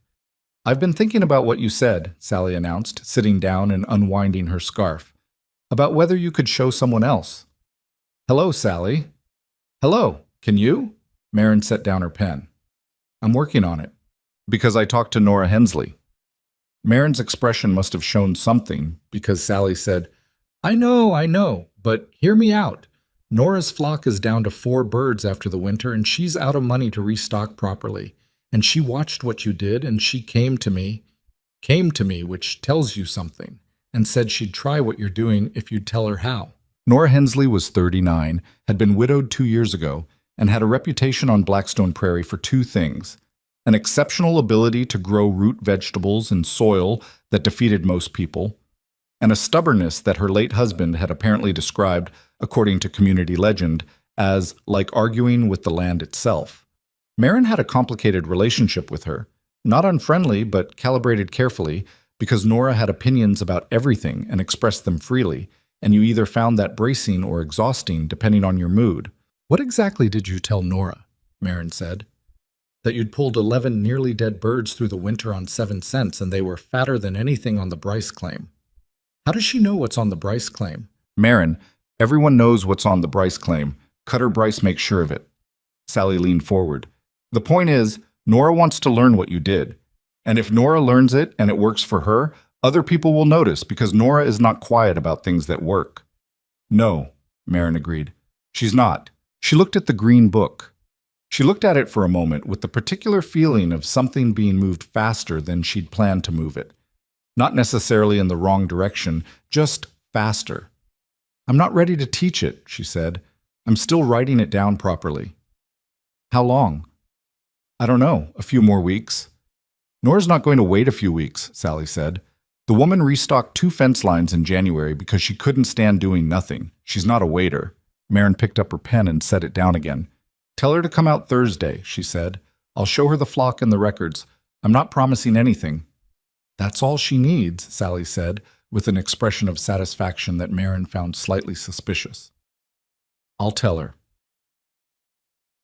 I've been thinking about what you said, Sally announced, sitting down and unwinding her scarf, about whether you could show someone else. Hello, Sally. Hello, can you? Marin set down her pen. I'm working on it, because I talked to Nora Hensley. Marin's expression must have shown something, because Sally said, I know, but hear me out. Nora's flock is down to 4 birds after the winter, and she's out of money to restock properly. And she watched what you did, and she came to me, which tells you something, and said she'd try what you're doing if you'd tell her how. Nora Hensley was 39, had been widowed 2 years ago, and had a reputation on Blackstone Prairie for 2 things: an exceptional ability to grow root vegetables in soil that defeated most people, and a stubbornness that her late husband had apparently described, according to community legend, as like arguing with the land itself. Marin had a complicated relationship with her, not unfriendly but calibrated carefully, because Nora had opinions about everything and expressed them freely, and you either found that bracing or exhausting depending on your mood. "What exactly did you tell Nora?" Marin said. "That you'd pulled 11 nearly dead birds through the winter on 7 cents and they were fatter than anything on the Bryce claim." "How does she know what's on the Bryce claim?" "Marin, everyone knows what's on the Bryce claim. Cutter Bryce makes sure of it." Sally leaned forward. "The point is, Nora wants to learn what you did. And if Nora learns it and it works for her, other people will notice because Nora is not quiet about things that work." "No," Marin agreed. "She's not." She looked at the green book. She looked at it for a moment with the particular feeling of something being moved faster than she'd planned to move it. Not necessarily in the wrong direction, just faster. "I'm not ready to teach it," she said. "I'm still writing it down properly." "How long?" "I don't know, a few more weeks." "Nora's not going to wait a few weeks," Sally said. "The woman restocked 2 fence lines in January because she couldn't stand doing nothing. She's not a waiter." Marin picked up her pen and set it down again. "Tell her to come out Thursday," she said. "I'll show her the flock and the records. I'm not promising anything." "That's all she needs," Sally said, with an expression of satisfaction that Marin found slightly suspicious. "I'll tell her."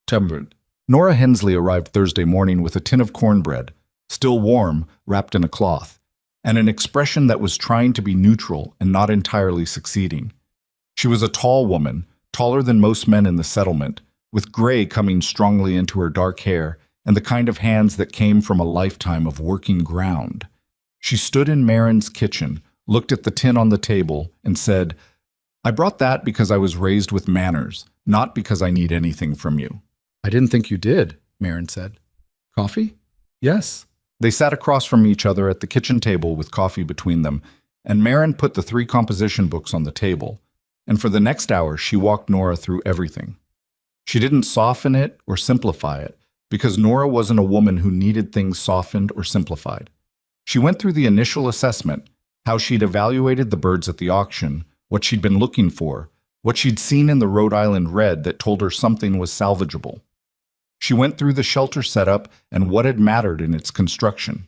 Tempered. Nora Hensley arrived Thursday morning with a tin of cornbread, still warm, wrapped in a cloth, and an expression that was trying to be neutral and not entirely succeeding. She was a tall woman, taller than most men in the settlement, with gray coming strongly into her dark hair and the kind of hands that came from a lifetime of working ground. She stood in Marin's kitchen, looked at the tin on the table, and said, "I brought that because I was raised with manners, not because I need anything from you." "I didn't think you did," Marin said. "Coffee?" "Yes." They sat across from each other at the kitchen table with coffee between them, and Marin put the 3 composition books on the table. And for the next hour, she walked Nora through everything. She didn't soften it or simplify it, because Nora wasn't a woman who needed things softened or simplified. She went through the initial assessment, how she'd evaluated the birds at the auction, what she'd been looking for, what she'd seen in the Rhode Island red that told her something was salvageable. She went through the shelter setup and what had mattered in its construction.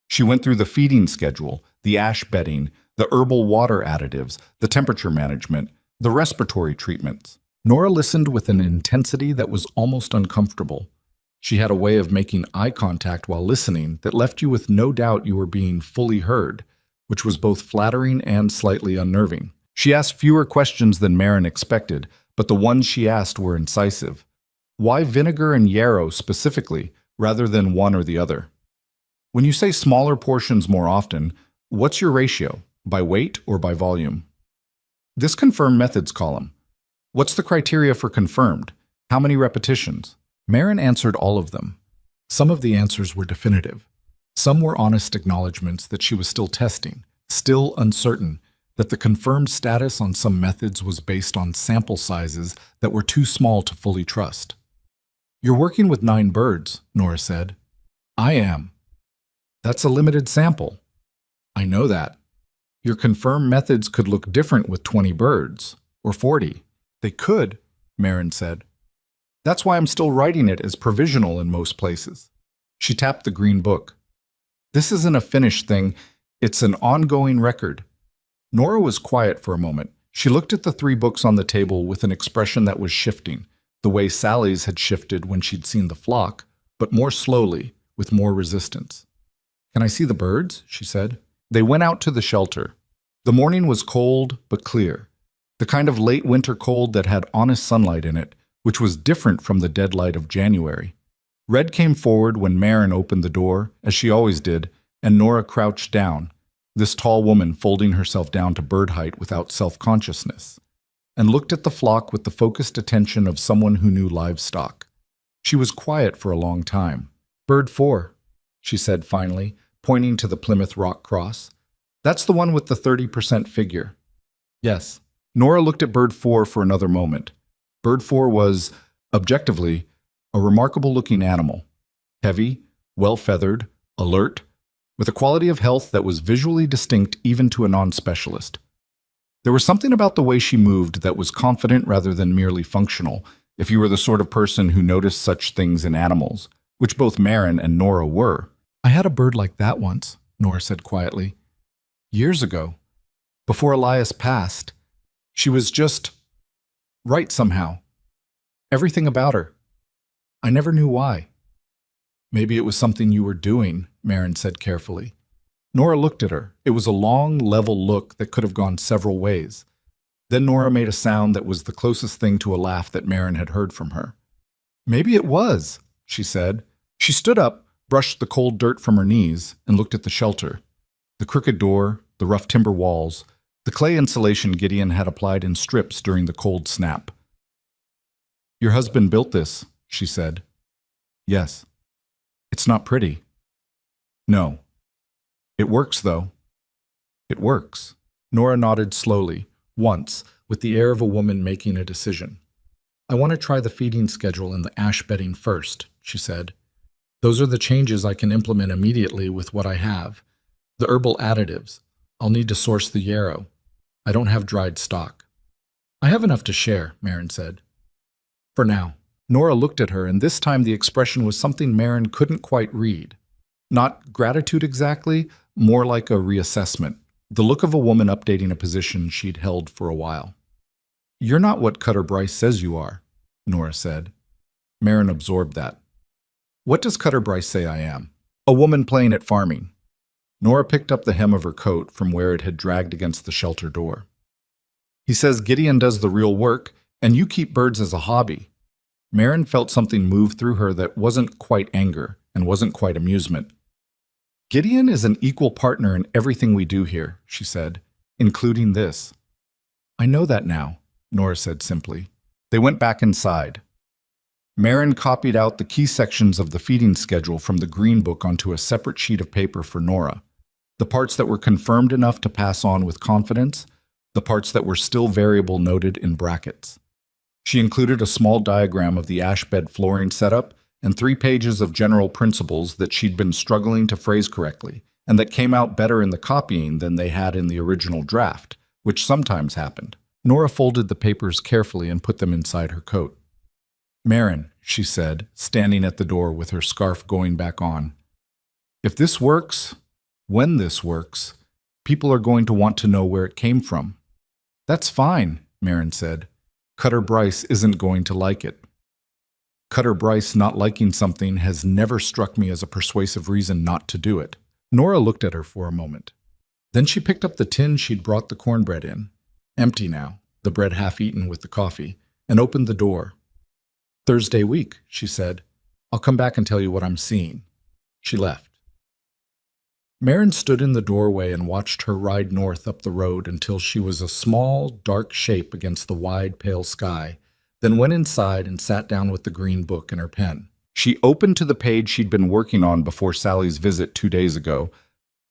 She went through the feeding schedule, the ash bedding, the herbal water additives, the temperature management, the respiratory treatments. Nora listened with an intensity that was almost uncomfortable. She had a way of making eye contact while listening that left you with no doubt you were being fully heard, which was both flattering and slightly unnerving. She asked fewer questions than Marin expected, but the ones she asked were incisive. Why vinegar and yarrow specifically, rather than one or the other? When you say smaller portions more often, what's your ratio, by weight or by volume? This confirmed methods column. What's the criteria for confirmed? How many repetitions? Marin answered all of them. Some of the answers were definitive. Some were honest acknowledgments that she was still testing, still uncertain, that the confirmed status on some methods was based on sample sizes that were too small to fully trust. "You're working with 9 birds," Nora said. "I am." "That's a limited sample." "I know that." "Your confirmed methods could look different with 20 birds, or 40. "They could," Marin said. "That's why I'm still writing it as provisional in most places." She tapped the green book. "This isn't a finished thing, it's an ongoing record." Nora was quiet for a moment. She looked at the 3 books on the table with an expression that was shifting, the way Sally's had shifted when she'd seen the flock, but more slowly, with more resistance. "Can I see the birds?" she said. They went out to the shelter. The morning was cold but clear, the kind of late winter cold that had honest sunlight in it, which was different from the dead light of January. Red came forward when Marin opened the door, as she always did, and Nora crouched down, this tall woman folding herself down to bird height without self-consciousness, and looked at the flock with the focused attention of someone who knew livestock. She was quiet for a long time. "Bird 4, she said finally, pointing to the Plymouth Rock cross. "That's the one with the 30% figure." "Yes." Nora looked at bird 4 for another moment. Bird 4 was, objectively, a remarkable-looking animal. Heavy, well-feathered, alert, with a quality of health that was visually distinct even to a non-specialist. There was something about the way she moved that was confident rather than merely functional, if you were the sort of person who noticed such things in animals, which both Maren and Nora were. "I had a bird like that once," Nora said quietly. "Years ago, before Elias passed. She was just right somehow. Everything about her. I never knew why." "Maybe it was something you were doing," Maren said carefully. Nora looked at her. It was a long, level look that could have gone several ways. Then Nora made a sound that was the closest thing to a laugh that Maren had heard from her. "Maybe it was," she said. She stood up, brushed the cold dirt from her knees, and looked at the shelter. The crooked door, the rough timber walls, the clay insulation Gideon had applied in strips during the cold snap. "Your husband built this," she said. "Yes." "It's not pretty." "No." "It works, though." "It works." Nora nodded slowly, once, with the air of a woman making a decision. "I want to try the feeding schedule and the ash bedding first," she said. "Those are the changes I can implement immediately with what I have. The herbal additives. I'll need to source the yarrow. I don't have dried stock." "I have enough to share," Maren said. "For now." Nora looked at her, and this time the expression was something Maren couldn't quite read. Not gratitude exactly, more like a reassessment. The look of a woman updating a position she'd held for a while. "You're not what Cutter Bryce says you are," Nora said. Maren absorbed that. "What does Cutter Bryce say I am?" "A woman playing at farming." Nora picked up the hem of her coat from where it had dragged against the shelter door. "He says Gideon does the real work, and you keep birds as a hobby." Maren felt something move through her that wasn't quite anger and wasn't quite amusement. "Gideon is an equal partner in everything we do here," she said, "including this." "I know that now," Nora said simply. They went back inside. Maren copied out the key sections of the feeding schedule from the green book onto a separate sheet of paper for Nora. The parts that were confirmed enough to pass on with confidence, the parts that were still variable noted in brackets. She included a small diagram of the ash bed flooring setup and 3 pages of general principles that she'd been struggling to phrase correctly, and that came out better in the copying than they had in the original draft, which sometimes happened. Nora folded the papers carefully and put them inside her coat. "Maren," she said, standing at the door with her scarf going back on, "if this works, when this works, people are going to want to know where it came from." "That's fine," Maren said. "Cutter Bryce isn't going to like it." Cutter Bryce not liking something has never struck me as a persuasive reason not to do it. Nora looked at her for a moment. Then she picked up the tin she'd brought the cornbread in, empty now, the bread half-eaten with the coffee, and opened the door. "Thursday week," she said. "I'll come back and tell you what I'm seeing." She left. Maren stood in the doorway and watched her ride north up the road until she was a small, dark shape against the wide, pale sky, then went inside and sat down with the green book and her pen. She opened to the page she'd been working on before Sally's visit 2 days ago,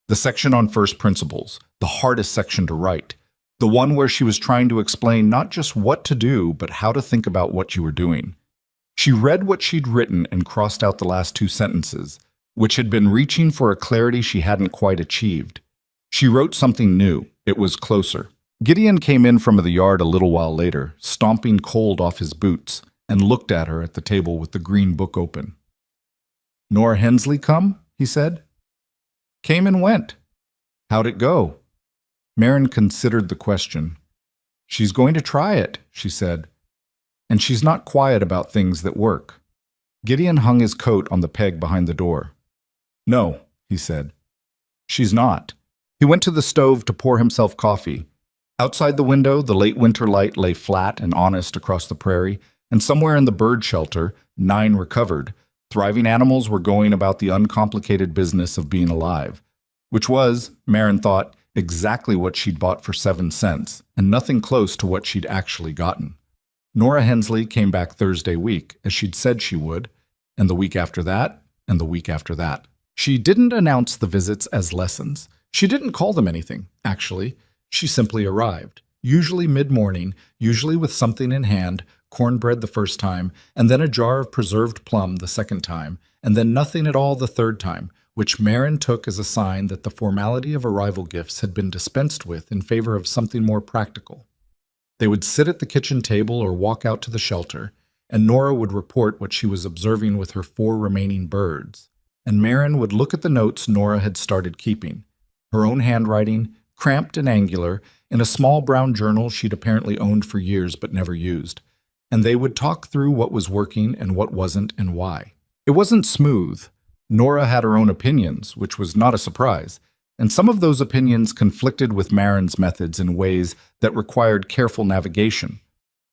the section on first principles, the hardest section to write, the one where she was trying to explain not just what to do, but how to think about what you were doing. She read what she'd written and crossed out the last 2 sentences, which had been reaching for a clarity she hadn't quite achieved. She wrote something new. It was closer. Gideon came in from the yard a little while later, stomping cold off his boots, and looked at her at the table with the green book open. "Nora Hensley come?" he said. "Came and went." "How'd it go?" Maren considered the question. "She's going to try it," she said. "And she's not quiet about things that work." Gideon hung his coat on the peg behind the door. "No," he said. "She's not." He went to the stove to pour himself coffee. Outside the window, the late winter light lay flat and honest across the prairie, and somewhere in the bird shelter, 9 recovered, thriving animals were going about the uncomplicated business of being alive, which was, Maren thought, exactly what she'd bought for 7 cents, and nothing close to what she'd actually gotten. Nora Hensley came back Thursday week, as she'd said she would, and the week after that, and the week after that. She didn't announce the visits as lessons. She didn't call them anything, actually. She simply arrived, usually mid-morning, usually with something in hand, cornbread the first time, and then a jar of preserved plum the second time, and then nothing at all the third time, which Marin took as a sign that the formality of arrival gifts had been dispensed with in favor of something more practical. They would sit at the kitchen table or walk out to the shelter, and Nora would report what she was observing with her 4 remaining birds, and Marin would look at the notes Nora had started keeping, her own handwriting, cramped and angular, in a small brown journal she'd apparently owned for years but never used, and they would talk through what was working and what wasn't and why. It wasn't smooth. Nora had her own opinions, which was not a surprise, and some of those opinions conflicted with Marin's methods in ways that required careful navigation.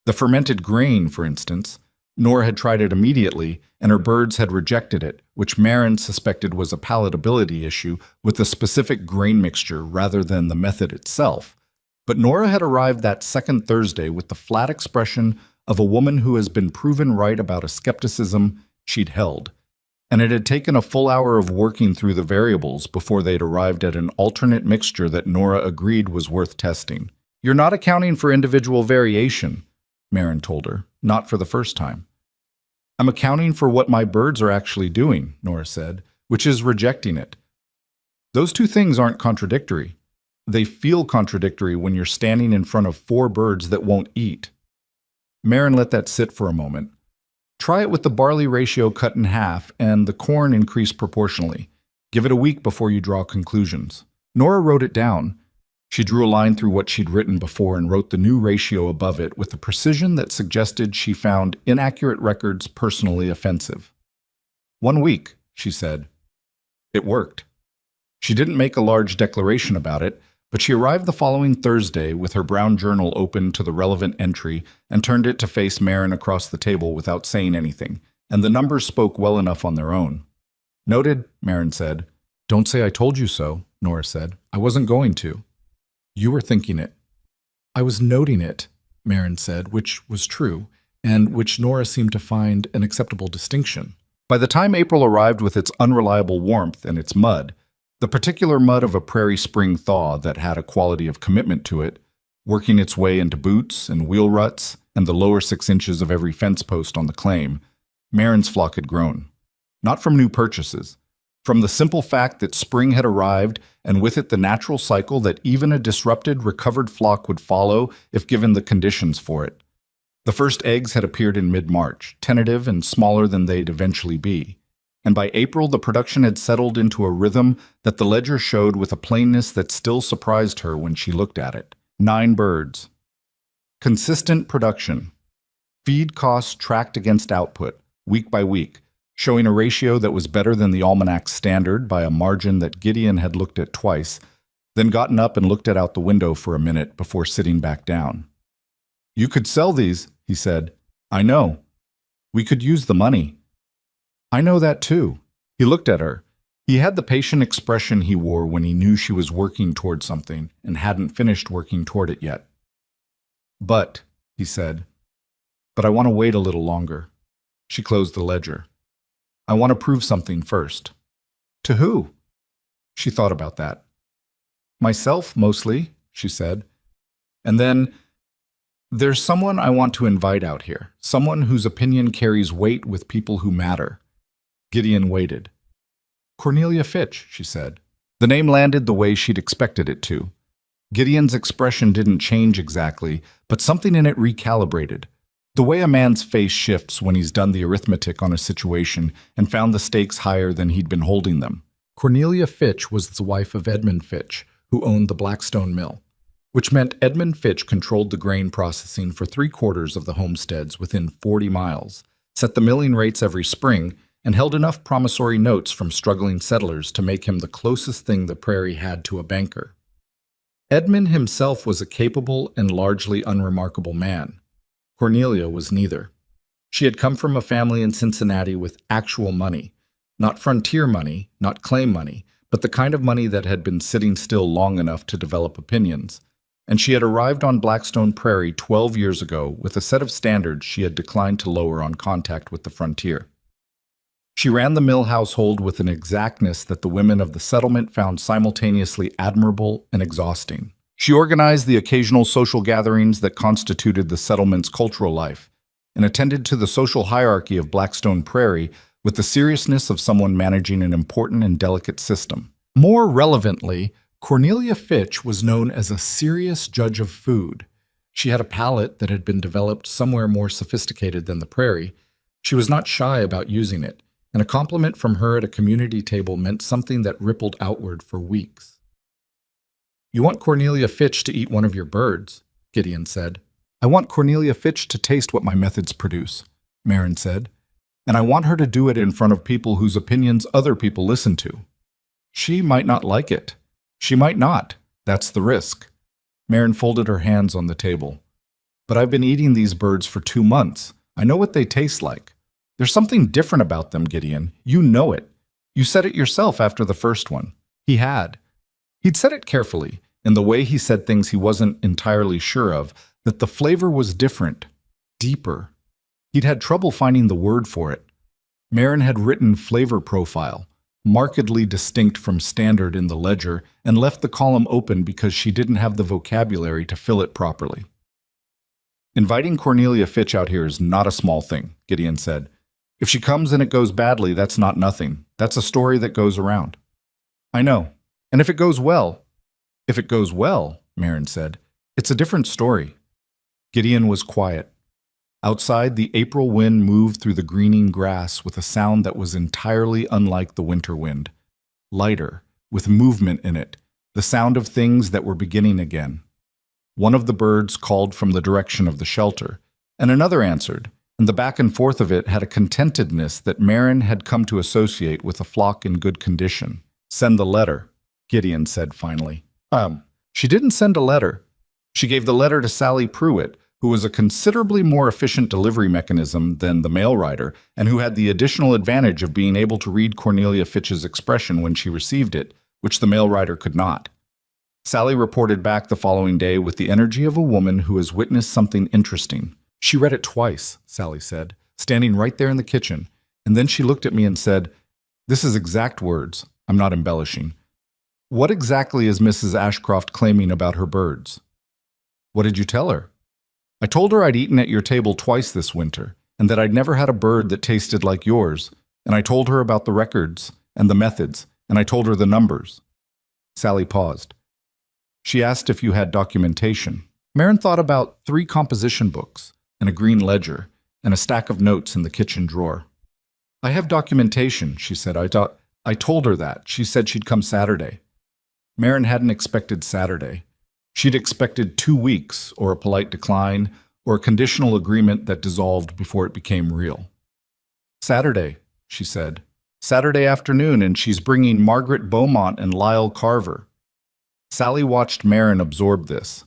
The fermented grain, for instance, Nora had tried it immediately, and her birds had rejected it, which Marin suspected was a palatability issue with the specific grain mixture rather than the method itself. But Nora had arrived that second Thursday with the flat expression of a woman who has been proven right about a skepticism she'd held, and it had taken a full hour of working through the variables before they'd arrived at an alternate mixture that Nora agreed was worth testing. "You're not accounting for individual variation," Marin told her, not for the first time. "I'm accounting for what my birds are actually doing," Nora said, "which is rejecting it. Those two things aren't contradictory. They feel contradictory when you're standing in front of 4 birds that won't eat." Marin let that sit for a moment. "Try it with the barley ratio cut in half and the corn increased proportionally. Give it a week before you draw conclusions." Nora wrote it down. She drew a line through what she'd written before and wrote the new ratio above it with a precision that suggested she found inaccurate records personally offensive. "1 week," she said. It worked. She didn't make a large declaration about it, but she arrived the following Thursday with her brown journal open to the relevant entry and turned it to face Marin across the table without saying anything, and the numbers spoke well enough on their own. "Noted," Marin said. "Don't say I told you so," Nora said. "I wasn't going to." "You were thinking it." "I was noting it," Marin said, which was true, and which Nora seemed to find an acceptable distinction. By the time April arrived with its unreliable warmth and its mud, the particular mud of a prairie spring thaw that had a quality of commitment to it, working its way into boots and wheel ruts and the lower 6 inches of every fence post on the claim, Marin's flock had grown. Not from new purchases, from the simple fact that spring had arrived, and with it the natural cycle that even a disrupted, recovered flock would follow if given the conditions for it. The first eggs had appeared in mid-March, tentative and smaller than they'd eventually be. And by April, the production had settled into a rhythm that the ledger showed with a plainness that still surprised her when she looked at it. 9 birds. Consistent production. Feed costs tracked against output, week by week, showing a ratio that was better than the almanac standard by a margin that Gideon had looked at twice, then gotten up and looked at out the window for a minute before sitting back down. "You could sell these," he said. "I know. We could use the money." "I know that too." He looked at her. He had the patient expression he wore when he knew she was working toward something and hadn't finished working toward it yet. "But," he said, "but I want to wait a little longer." She closed the ledger. "I want to prove something first." "To who?" She thought about that. "Myself, mostly," she said. "And then, there's someone I want to invite out here, someone whose opinion carries weight with people who matter." Gideon waited. "Cornelia Fitch," she said. The name landed the way she'd expected it to. Gideon's expression didn't change exactly, but something in it recalibrated. The way a man's face shifts when he's done the arithmetic on a situation and found the stakes higher than he'd been holding them. Cornelia Fitch was the wife of Edmund Fitch, who owned the Blackstone Mill, which meant Edmund Fitch controlled the grain processing for 3/4 of the homesteads within 40 miles, set the milling rates every spring, and held enough promissory notes from struggling settlers to make him the closest thing the prairie had to a banker. Edmund himself was a capable and largely unremarkable man. Cornelia was neither. She had come from a family in Cincinnati with actual money, not frontier money, not claim money, but the kind of money that had been sitting still long enough to develop opinions. And she had arrived on Blackstone Prairie 12 years ago with a set of standards she had declined to lower on contact with the frontier. She ran the mill household with an exactness that the women of the settlement found simultaneously admirable and exhausting. She organized the occasional social gatherings that constituted the settlement's cultural life, and attended to the social hierarchy of Blackstone Prairie with the seriousness of someone managing an important and delicate system. More relevantly, Cornelia Fitch was known as a serious judge of food. She had a palate that had been developed somewhere more sophisticated than the prairie. She was not shy about using it, and a compliment from her at a community table meant something that rippled outward for weeks. "You want Cornelia Fitch to eat one of your birds," Gideon said. "I want Cornelia Fitch to taste what my methods produce," Marin said. "And I want her to do it in front of people whose opinions other people listen to. She might not like it. She might not. That's the risk." Marin folded her hands on the table. "But I've been eating these birds for 2 months. I know what they taste like. There's something different about them, Gideon. You know it. You said it yourself after the first one." He had. He'd said it carefully, in the way he said things he wasn't entirely sure of, that the flavor was different, deeper. He'd had trouble finding the word for it. Marin had written flavor profile, markedly distinct from standard in the ledger, and left the column open because she didn't have the vocabulary to fill it properly. "Inviting Cornelia Fitch out here is not a small thing," Gideon said. "If she comes and it goes badly, that's not nothing. That's a story that goes around." "I know. And if it goes well—" "If it goes well," Marin said, "it's a different story." Gideon was quiet. Outside, the April wind moved through the greening grass with a sound that was entirely unlike the winter wind. Lighter, with movement in it, the sound of things that were beginning again. One of the birds called from the direction of the shelter, and another answered, and the back and forth of it had a contentedness that Marin had come to associate with a flock in good condition. "Send the letter," Gideon said finally. She didn't send a letter. She gave the letter to Sally Pruitt, who was a considerably more efficient delivery mechanism than the mail rider, and who had the additional advantage of being able to read Cornelia Fitch's expression when she received it, which the mail rider could not. Sally reported back the following day with the energy of a woman who has witnessed something interesting. "She read it twice," Sally said, standing right there in the kitchen, and then she looked at me and said, "This is exact words. I'm not embellishing. What exactly is Mrs. Ashcroft claiming about her birds?" "What did you tell her?" "I told her I'd eaten at your table twice this winter, and that I'd never had a bird that tasted like yours, and I told her about the records and the methods, and I told her the numbers." Sally paused. She asked if you had documentation. Marin thought about 3 composition books, and a green ledger, and a stack of notes in the kitchen drawer. "I have documentation," she said. I told her that. She said she'd come Saturday." Marin hadn't expected Saturday. She'd expected 2 weeks, or a polite decline, or a conditional agreement that dissolved before it became real. "Saturday," she said. "Saturday afternoon, and she's bringing Margaret Beaumont and Lyle Carver." Sally watched Marin absorb this.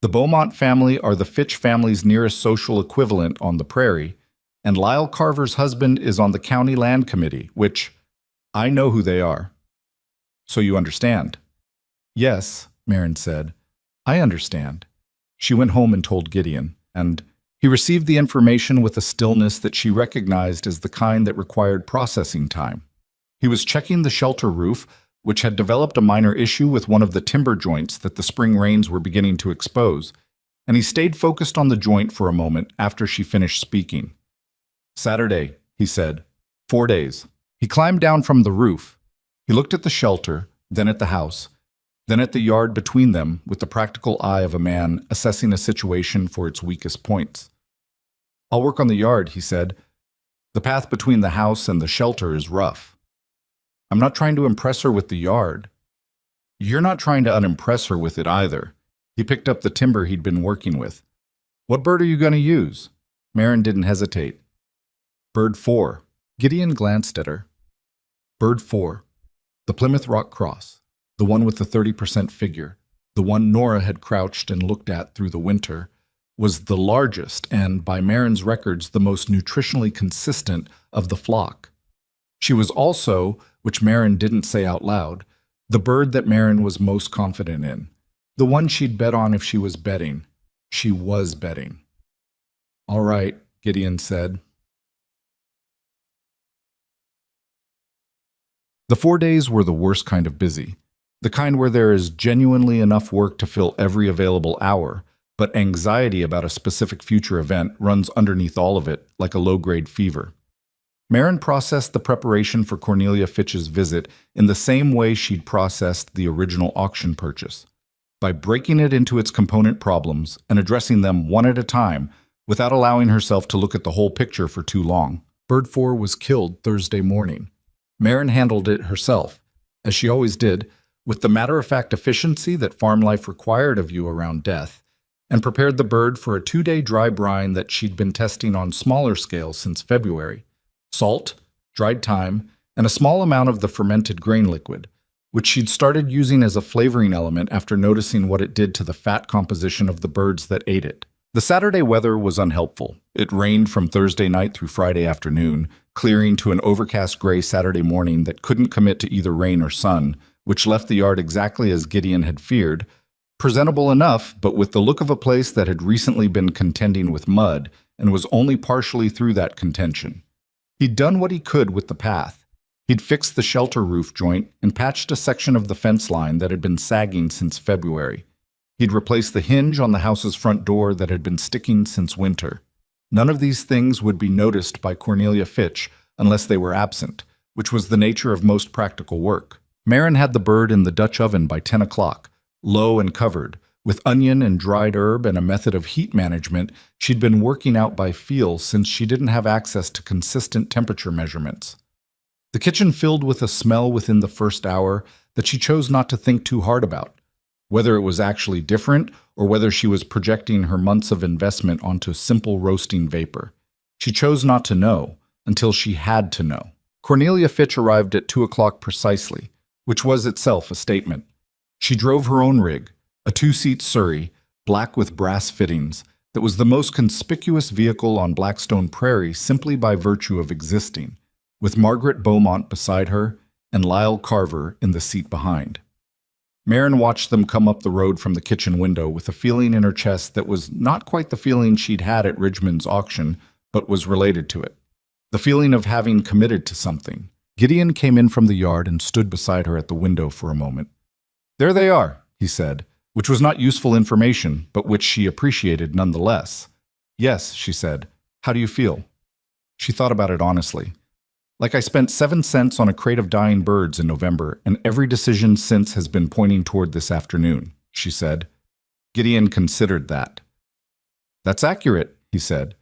The Beaumont family are the Fitch family's nearest social equivalent on the prairie, and Lyle Carver's husband is on the county land committee, which I know who they are. "So you understand?" "Yes," Marin said. "I understand." She went home and told Gideon, and he received the information with a stillness that she recognized as the kind that required processing time. He was checking the shelter roof, which had developed a minor issue with one of the timber joints that the spring rains were beginning to expose, and he stayed focused on the joint for a moment after she finished speaking. "Saturday," he said. 4 days. He climbed down from the roof. He looked at the shelter, then at the house, then at the yard between them with the practical eye of a man assessing a situation for its weakest points. "I'll work on the yard," he said. "The path between the house and the shelter is rough. I'm not trying to impress her with the yard. You're not trying to unimpress her with it either." He picked up the timber he'd been working with. "What bird are you going to use?" Marin didn't hesitate. "Bird 4. Gideon glanced at her. "Bird 4. The Plymouth Rock Cross. The one with the 30% figure. The one Nora had crouched and looked at through the winter, was the largest and, by Marin's records, the most nutritionally consistent of the flock. She was also, which Marin didn't say out loud, the bird that Marin was most confident in. The one she'd bet on if she was betting. She was betting. "All right," Gideon said. The 4 days were the worst kind of busy. The kind where there is genuinely enough work to fill every available hour, but anxiety about a specific future event runs underneath all of it like a low-grade fever. Marin processed the preparation for Cornelia Fitch's visit in the same way she'd processed the original auction purchase, by breaking it into its component problems and addressing them one at a time without allowing herself to look at the whole picture for too long. Bird 4 was killed Thursday morning. Marin handled it herself, as she always did, with the matter-of-fact efficiency that farm life required of you around death, and prepared the bird for a 2-day dry brine that she'd been testing on smaller scales since February. Salt, dried thyme, and a small amount of the fermented grain liquid, which she'd started using as a flavoring element after noticing what it did to the fat composition of the birds that ate it. The Saturday weather was unhelpful. It rained from Thursday night through Friday afternoon, clearing to an overcast gray Saturday morning that couldn't commit to either rain or sun, which left the yard exactly as Gideon had feared, presentable enough, but with the look of a place that had recently been contending with mud and was only partially through that contention. He'd done what he could with the path. He'd fixed the shelter roof joint and patched a section of the fence line that had been sagging since February. He'd replaced the hinge on the house's front door that had been sticking since winter. None of these things would be noticed by Cornelia Fitch unless they were absent, which was the nature of most practical work. Marin had the bird in the Dutch oven by 10 o'clock, low and covered, with onion and dried herb and a method of heat management she'd been working out by feel since she didn't have access to consistent temperature measurements. The kitchen filled with a smell within the first hour that she chose not to think too hard about, whether it was actually different or whether she was projecting her months of investment onto simple roasting vapor. She chose not to know until she had to know. Cornelia Fitch arrived at 2 o'clock precisely, which was itself a statement. She drove her own rig, a 2-seat Surrey, black with brass fittings, that was the most conspicuous vehicle on Blackstone Prairie simply by virtue of existing, with Margaret Beaumont beside her and Lyle Carver in the seat behind. Marin watched them come up the road from the kitchen window with a feeling in her chest that was not quite the feeling she'd had at Ridgmond's auction, but was related to it. The feeling of having committed to something. Gideon came in from the yard and stood beside her at the window for a moment. "There they are," he said, which was not useful information, but which she appreciated nonetheless. "Yes," she said. "How do you feel?" She thought about it honestly. "Like I spent 7 cents on a crate of dying birds in November, and every decision since has been pointing toward this afternoon," she said. Gideon considered that. "That's accurate," he said.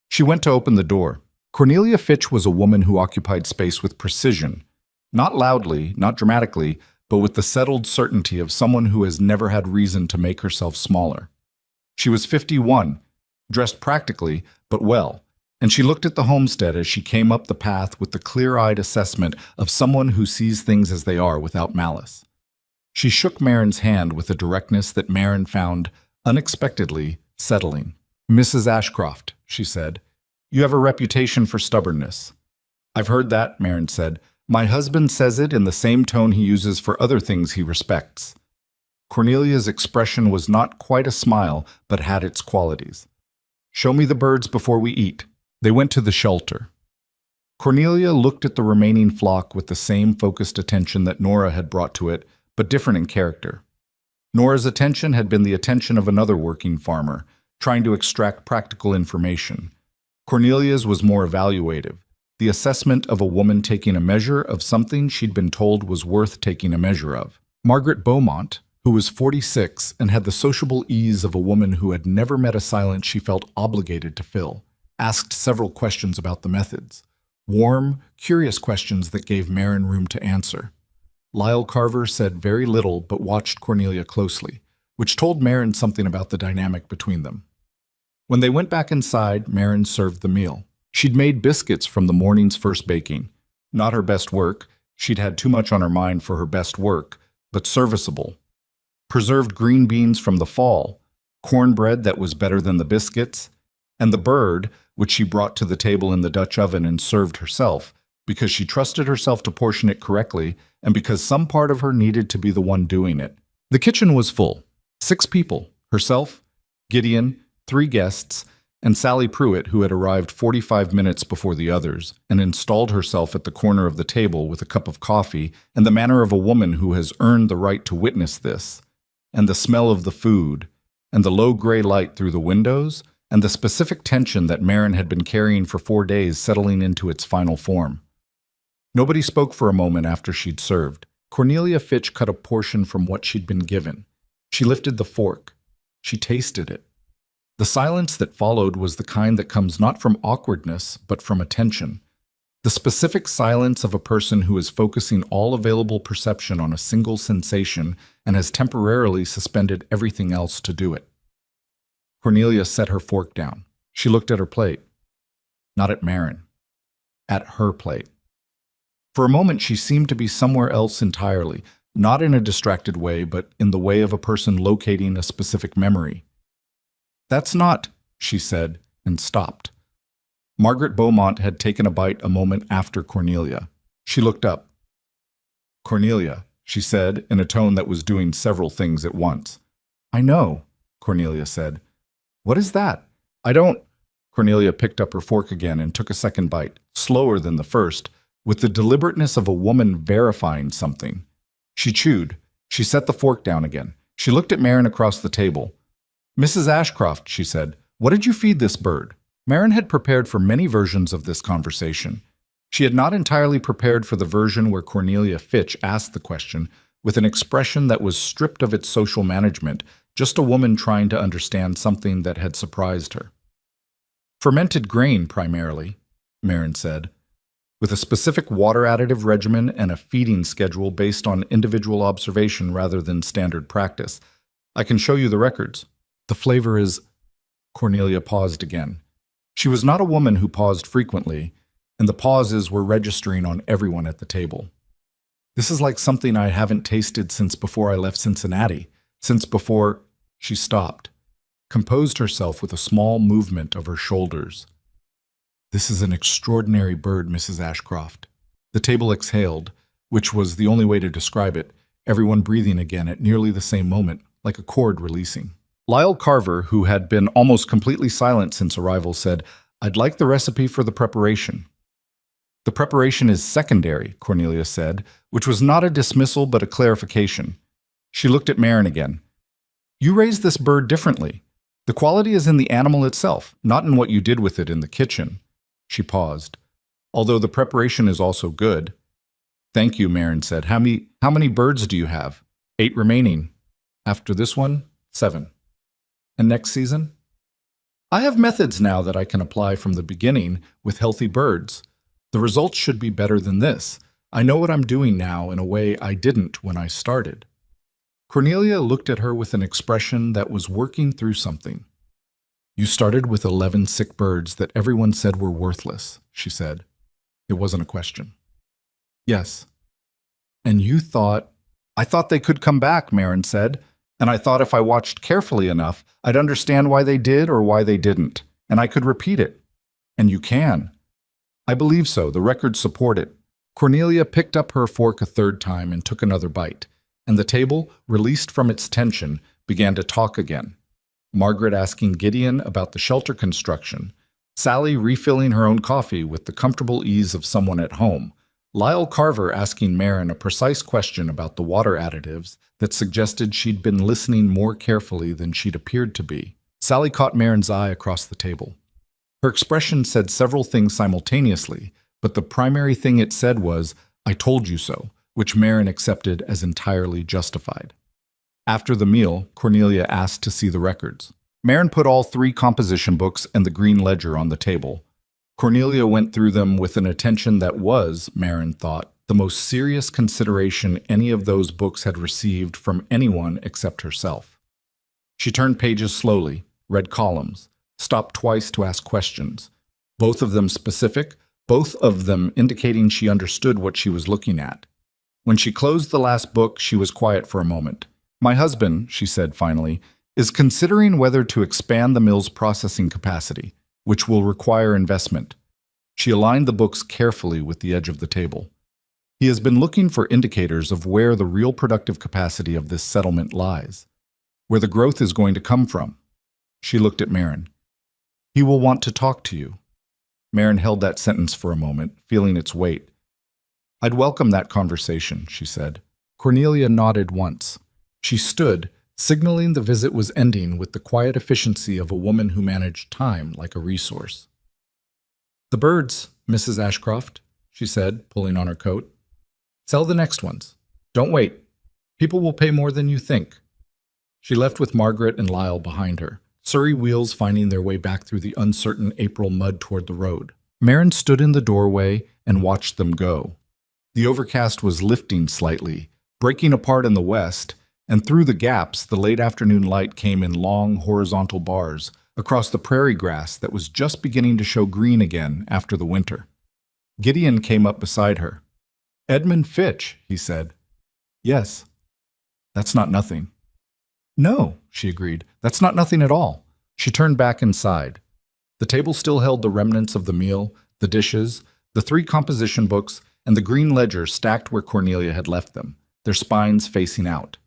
She went to open the door. Cornelia Fitch was a woman who occupied space with precision, not loudly, not dramatically, but with the settled certainty of someone who has never had reason to make herself smaller. She was 51, dressed practically, but well, and she looked at the homestead as she came up the path with the clear-eyed assessment of someone who sees things as they are without malice. She shook Marin's hand with a directness that Marin found, unexpectedly, settling. "Mrs. Ashcroft," she said, "you have a reputation for stubbornness." "I've heard that," Marin said. "My husband says it in the same tone he uses for other things he respects." Cornelia's expression was not quite a smile, but had its qualities. "Show me the birds before we eat." They went to the shelter. Cornelia looked at the remaining flock with the same focused attention that Nora had brought to it, but different in character. Nora's attention had been the attention of another working farmer, trying to extract practical information. Cornelia's was more evaluative, the assessment of a woman taking a measure of something she'd been told was worth taking a measure of. Margaret Beaumont, who was 46 and had the sociable ease of a woman who had never met a silence she felt obligated to fill, asked several questions about the methods. Warm, curious questions that gave Marin room to answer. Lyle Carver said very little but watched Cornelia closely, which told Marin something about the dynamic between them. When they went back inside, Marin served the meal. She'd made biscuits from the morning's first baking. Not her best work, she'd had too much on her mind for her best work, but serviceable. Preserved green beans from the fall, cornbread that was better than the biscuits, and the bird, which she brought to the table in the Dutch oven and served herself, because she trusted herself to portion it correctly and because some part of her needed to be the one doing it. The kitchen was full. 6 people, herself, Gideon, 3 guests, and Sally Pruitt, who had arrived 45 minutes before the others and installed herself at the corner of the table with a cup of coffee and the manner of a woman who has earned the right to witness this, and the smell of the food, and the low gray light through the windows, and the specific tension that Marin had been carrying for 4 days settling into its final form. Nobody spoke for a moment after she'd served. Cornelia Fitch cut a portion from what she'd been given. She lifted the fork. She tasted it. The silence that followed was the kind that comes not from awkwardness, but from attention. The specific silence of a person who is focusing all available perception on a single sensation and has temporarily suspended everything else to do it. Cornelia set her fork down. She looked at her plate. Not at Marin. At her plate. For a moment she seemed to be somewhere else entirely, not in a distracted way, but in the way of a person locating a specific memory. "That's not," she said, and stopped. Margaret Beaumont had taken a bite a moment after Cornelia. She looked up. "Cornelia," she said in a tone that was doing several things at once. "I know," Cornelia said. "What is that?" "I don't—" Cornelia picked up her fork again and took a second bite, slower than the first, with the deliberateness of a woman verifying something. She chewed. She set the fork down again. She looked at Marin across the table. "Mrs. Ashcroft," she said, "what did you feed this bird?" Marin had prepared for many versions of this conversation. She had not entirely prepared for the version where Cornelia Fitch asked the question with an expression that was stripped of its social management, just a woman trying to understand something that had surprised her. "Fermented grain, primarily," Marin said, "with a specific water additive regimen and a feeding schedule based on individual observation rather than standard practice. I can show you the records. The flavor is—" Cornelia paused again. She was not a woman who paused frequently, and the pauses were registering on everyone at the table. "This is like something I haven't tasted since before I left Cincinnati, since before—" She stopped, composed herself with a small movement of her shoulders. "This is an extraordinary bird, Mrs. Ashcroft." The table exhaled, which was the only way to describe it, everyone breathing again at nearly the same moment, like a cord releasing. Lyle Carver, who had been almost completely silent since arrival, said, "I'd like the recipe for the preparation." "The preparation is secondary," Cornelia said, which was not a dismissal but a clarification. She looked at Marin again. "You raised this bird differently. The quality is in the animal itself, not in what you did with it in the kitchen." She paused. "Although the preparation is also good." "Thank you," Marin said. How many birds do you have?" 8 remaining. After this one, 7. "And next season?" "I have methods now that I can apply from the beginning with healthy birds. The results should be better than this. I know what I'm doing now in a way I didn't when I started." Cornelia looked at her with an expression that was working through something. "You started with 11 sick birds that everyone said were worthless," she said. It wasn't a question. "Yes." "And you thought—" "I thought they could come back," Marin said. "And I thought if I watched carefully enough, I'd understand why they did or why they didn't, and I could repeat it. And you can." "I believe so. The records support it." Cornelia picked up her fork a third time and took another bite, and the table, released from its tension, began to talk again. Margaret asking Gideon about the shelter construction, Sally refilling her own coffee with the comfortable ease of someone at home, Lyle Carver asking Marin a precise question about the water additives that suggested she'd been listening more carefully than she'd appeared to be. Sally caught Marin's eye across the table. Her expression said several things simultaneously, but the primary thing it said was, "I told you so," which Marin accepted as entirely justified. After the meal, Cornelia asked to see the records. Marin put all 3 composition books and the green ledger on the table. Cornelia went through them with an attention that was, Marin thought, the most serious consideration any of those books had received from anyone except herself. She turned pages slowly, read columns, stopped twice to ask questions, both of them specific, both of them indicating she understood what she was looking at. When she closed the last book, she was quiet for a moment. "My husband," she said finally, "is considering whether to expand the mill's processing capacity, which will require investment." She aligned the books carefully with the edge of the table. "He has been looking for indicators of where the real productive capacity of this settlement lies, where the growth is going to come from." She looked at Marin. "He will want to talk to you." Marin held that sentence for a moment, feeling its weight. "I'd welcome that conversation," she said. Cornelia nodded once. She stood, signaling the visit was ending with the quiet efficiency of a woman who managed time like a resource. "The birds, Mrs. Ashcroft," she said, pulling on her coat. "Sell the next ones. Don't wait. People will pay more than you think." She left with Margaret and Lyle behind her, Surrey wheels finding their way back through the uncertain April mud toward the road. Marin stood in the doorway and watched them go. The overcast was lifting slightly, breaking apart in the west, and through the gaps the late afternoon light came in long horizontal bars across the prairie grass that was just beginning to show green again after the winter. Gideon came up beside her. "Edmund Fitch," he said. "Yes." "That's not nothing." "No," she agreed. "That's not nothing at all." She turned back inside. The table still held the remnants of the meal, the dishes, the 3 composition books, and the green ledger stacked where Cornelia had left them, their spines facing out.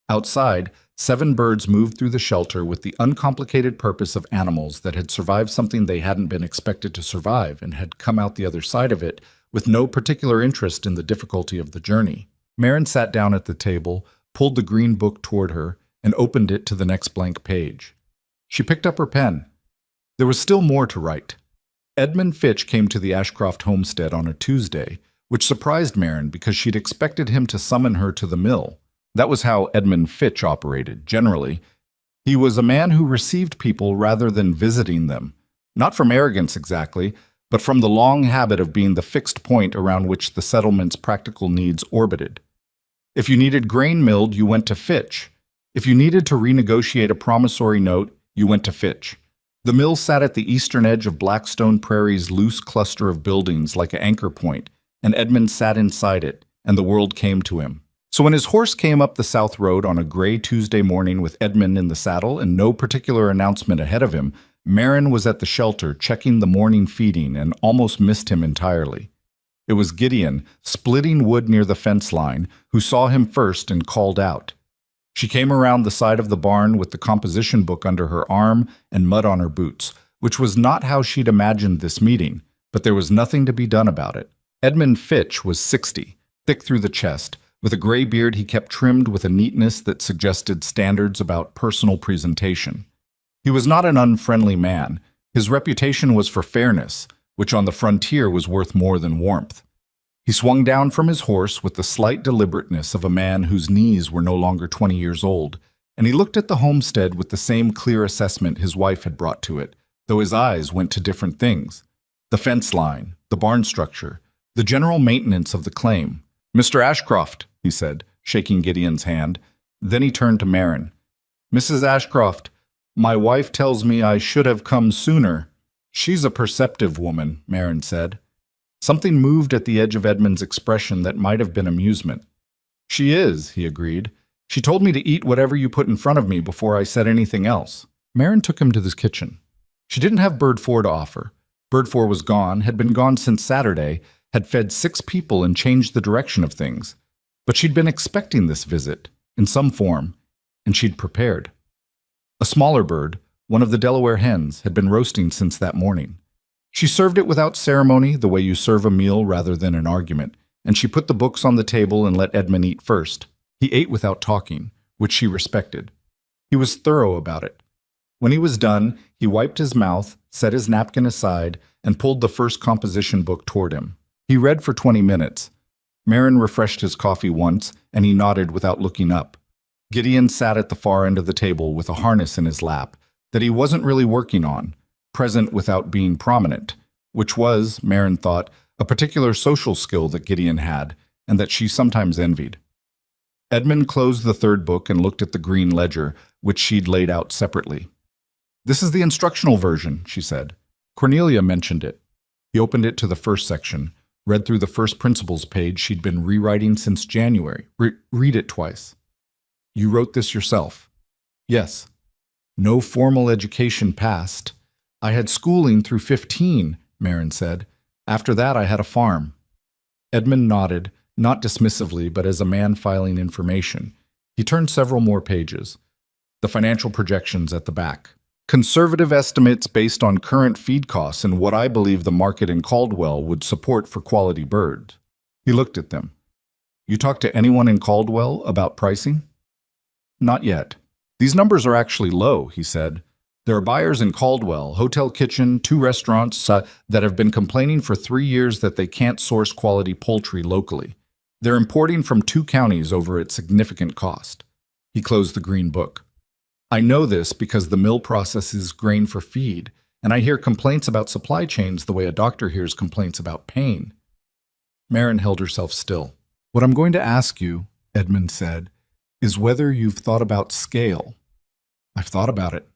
Outside, 7 birds moved through the shelter with the uncomplicated purpose of animals that had survived something they hadn't been expected to survive and had come out the other side of it with no particular interest in the difficulty of the journey. Marin sat down at the table, pulled the green book toward her, and opened it to the next blank page. She picked up her pen. There was still more to write. Edmund Fitch came to the Ashcroft homestead on a Tuesday, which surprised Marin because she'd expected him to summon her to the mill. That was how Edmund Fitch operated, generally. He was a man who received people rather than visiting them, not from arrogance exactly, but from the long habit of being the fixed point around which the settlement's practical needs orbited. If you needed grain milled, you went to Fitch. If you needed to renegotiate a promissory note, you went to Fitch. The mill sat at the eastern edge of Blackstone Prairie's loose cluster of buildings like an anchor point, and Edmund sat inside it, and the world came to him. So when his horse came up the South Road on a gray Tuesday morning with Edmund in the saddle and no particular announcement ahead of him, Marin was at the shelter checking the morning feeding and almost missed him entirely. It was Gideon, splitting wood near the fence line, who saw him first and called out. She came around the side of the barn with the composition book under her arm and mud on her boots, which was not how she'd imagined this meeting, but there was nothing to be done about it. Edmund Fitch was 60, thick through the chest, with a gray beard he kept trimmed with a neatness that suggested standards about personal presentation. He was not an unfriendly man. His reputation was for fairness, which on the frontier was worth more than warmth. He swung down from his horse with the slight deliberateness of a man whose knees were no longer 20 years old, and he looked at the homestead with the same clear assessment his wife had brought to it, though his eyes went to different things. The fence line, the barn structure, the general maintenance of the claim. "Mr. Ashcroft," he said, shaking Gideon's hand. Then he turned to Marin. "Mrs. Ashcroft, my wife tells me I should have come sooner." "She's a perceptive woman," Marin said. Something moved at the edge of Edmund's expression that might have been amusement. "She is," he agreed. "She told me to eat whatever you put in front of me before I said anything else." Marin took him to the kitchen. She didn't have Bird 4 to offer. Bird 4 was gone, had been gone since Saturday, had fed 6 people and changed the direction of things. But she'd been expecting this visit, in some form, and she'd prepared. A smaller bird, one of the Delaware hens, had been roasting since that morning. She served it without ceremony, the way you serve a meal rather than an argument, and she put the books on the table and let Edmund eat first. He ate without talking, which she respected. He was thorough about it. When he was done, he wiped his mouth, set his napkin aside, and pulled the first composition book toward him. He read for 20 minutes. Marin refreshed his coffee once, and he nodded without looking up. Gideon sat at the far end of the table with a harness in his lap that he wasn't really working on, present without being prominent, which was, Marin thought, a particular social skill that Gideon had, and that she sometimes envied. Edmund closed the 3rd book and looked at the green ledger, which she'd laid out separately. "This is the instructional version," she said. "Cornelia mentioned it." He opened it to the first section, read through the first principles page she'd been rewriting since January. Read it twice. "You wrote this yourself?" "Yes." "No formal education passed. I had schooling through 15, Marin said. "After that, I had a farm." Edmund nodded, not dismissively, but as a man filing information. He turned several more pages. The financial projections at the back. "Conservative estimates based on current feed costs and what I believe the market in Caldwell would support for quality birds." He looked at them. "You talked to anyone in Caldwell about pricing?" "Not yet." These numbers are actually low, he said. There are buyers in Caldwell, Hotel Kitchen, 2 restaurants that have been complaining for 3 years that they can't source quality poultry locally. They're importing from 2 counties over at significant cost. He closed the green book. I know this because the mill processes grain for feed, and I hear complaints about supply chains the way a doctor hears complaints about pain. Marin held herself still. What I'm going to ask you, Edmund said, is whether you've thought about scale. I've thought about it.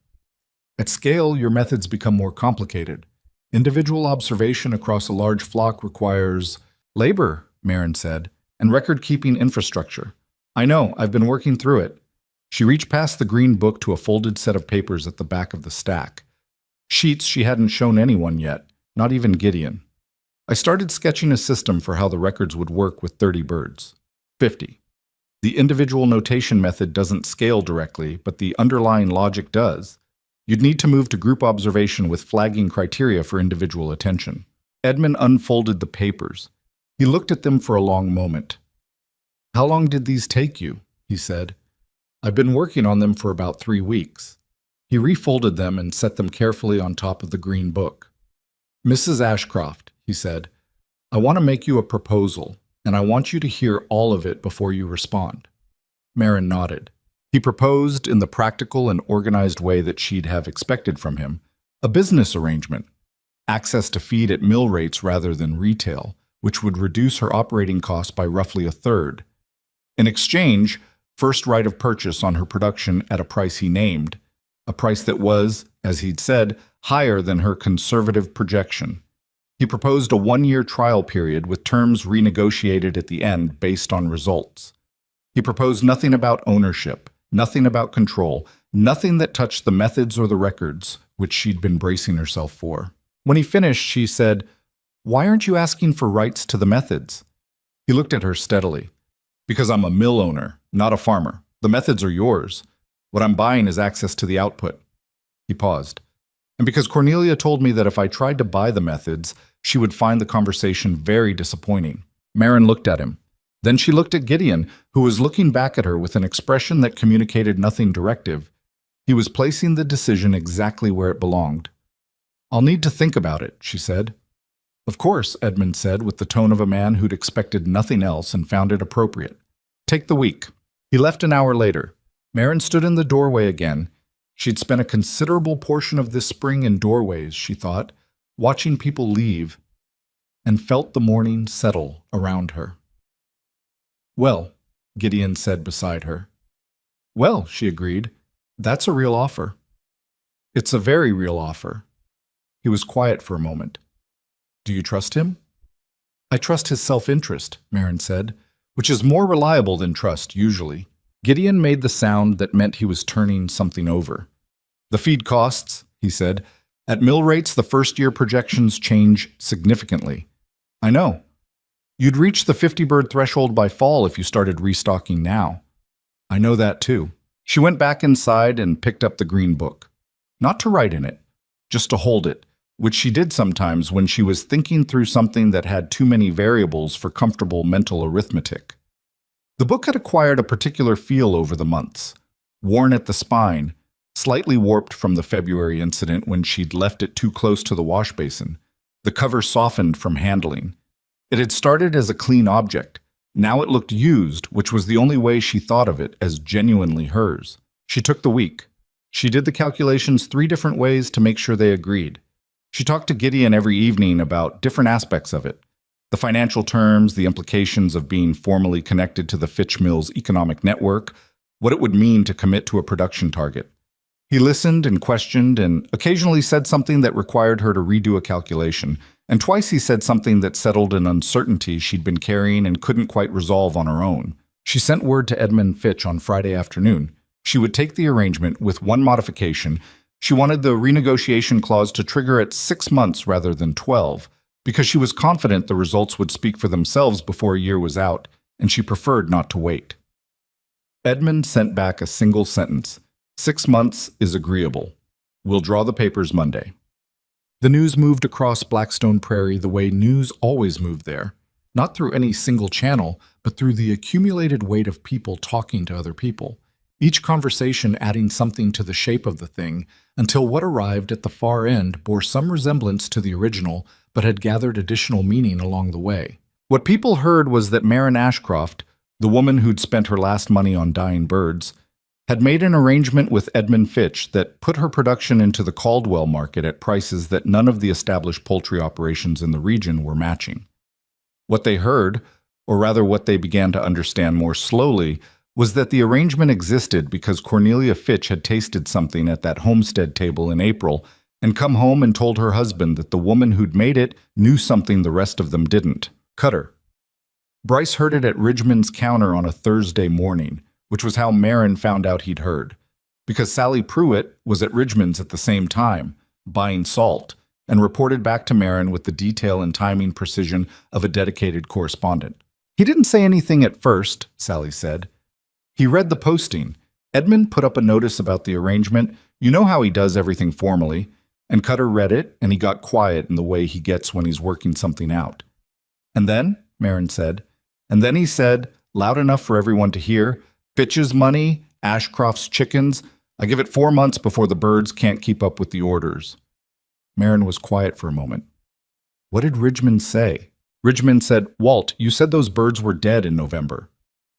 At scale, your methods become more complicated. Individual observation across a large flock requires labor, Marin said, and record-keeping infrastructure. I know, I've been working through it. She reached past the green book to a folded set of papers at the back of the stack. Sheets she hadn't shown anyone yet, not even Gideon. I started sketching a system for how the records would work with 30 birds. 50. The individual notation method doesn't scale directly, but the underlying logic does. You'd need to move to group observation with flagging criteria for individual attention. Edmund unfolded the papers. He looked at them for a long moment. How long did these take you? He said. I've been working on them for about 3 weeks. He refolded them and set them carefully on top of the green book. Mrs. Ashcroft, he said, I want to make you a proposal, and I want you to hear all of it before you respond. Marin nodded. He proposed, in the practical and organized way that she'd have expected from him, a business arrangement, access to feed at mill rates rather than retail, which would reduce her operating costs by roughly a third. In exchange, first right of purchase on her production at a price he named, a price that was, as he'd said, higher than her conservative projection. He proposed a 1-year trial period with terms renegotiated at the end based on results. He proposed nothing about ownership, nothing about control, nothing that touched the methods or the records, which she'd been bracing herself for. When he finished, she said, Why aren't you asking for rights to the methods? He looked at her steadily. Because I'm a mill owner, not a farmer. The methods are yours. What I'm buying is access to the output. He paused. And because Cornelia told me that if I tried to buy the methods, she would find the conversation very disappointing. Marin looked at him. Then she looked at Gideon, who was looking back at her with an expression that communicated nothing directive. He was placing the decision exactly where it belonged. I'll need to think about it, she said. Of course, Edmund said with the tone of a man who'd expected nothing else and found it appropriate. Take the week. He left an hour later. Marin stood in the doorway again. She'd spent a considerable portion of this spring in doorways, she thought, watching people leave, and felt the morning settle around her. Well, Gideon said beside her. Well, she agreed, that's a real offer. It's a very real offer. He was quiet for a moment. Do you trust him? I trust his self-interest, Marin said, which is more reliable than trust, usually. Gideon made the sound that meant he was turning something over. The feed costs, he said. At mill rates, the first-year projections change significantly. I know. You'd reach the 50-bird threshold by fall if you started restocking now. I know that too. She went back inside and picked up the green book. Not to write in it, just to hold it, which she did sometimes when she was thinking through something that had too many variables for comfortable mental arithmetic. The book had acquired a particular feel over the months, worn at the spine, slightly warped from the February incident when she'd left it too close to the wash basin. The cover softened from handling. It had started as a clean object. Now it looked used, which was the only way she thought of it as genuinely hers. She took the week. She did the calculations 3 different ways to make sure they agreed. She talked to Gideon every evening about different aspects of it. The financial terms, the implications of being formally connected to the Fitch Mills economic network, what it would mean to commit to a production target. He listened and questioned and occasionally said something that required her to redo a calculation, and twice he said something that settled an uncertainty she'd been carrying and couldn't quite resolve on her own. She sent word to Edmund Fitch on Friday afternoon. She would take the arrangement with one modification. She wanted the renegotiation clause to trigger at 6 months rather than 12, because she was confident the results would speak for themselves before a year was out, and she preferred not to wait. Edmund sent back a single sentence. 6 months is agreeable. We'll draw the papers Monday. The news moved across Blackstone Prairie the way news always moved there, not through any single channel, but through the accumulated weight of people talking to other people. each conversation adding something to the shape of the thing, until what arrived at the far end bore some resemblance to the original, but had gathered additional meaning along the way. What people heard was that Marin Ashcroft, the woman who'd spent her last money on dying birds, had made an arrangement with Edmund Fitch that put her production into the Caldwell market at prices that none of the established poultry operations in the region were matching. What they heard, or rather what they began to understand more slowly, was that the arrangement existed because Cornelia Fitch had tasted something at that homestead table in April and come home and told her husband that the woman who'd made it knew something the rest of them didn't. Cutter. Bryce heard it at Ridgman's counter on a Thursday morning, which was how Marin found out he'd heard, because Sally Pruitt was at Ridgman's at the same time, buying salt, and reported back to Marin with the detail and timing precision of a dedicated correspondent. He didn't say anything at first, Sally said. He read the posting. Edmund put up a notice about the arrangement. You know how he does everything formally. And Cutter read it, and he got quiet in the way he gets when he's working something out. And then, Marin said, and then he said, loud enough for everyone to hear, Fitch's money, Ashcroft's chickens. I give it 4 months before the birds can't keep up with the orders. Marin was quiet for a moment. What did Ridgman say? Ridgman said, Walt, you said those birds were dead in November.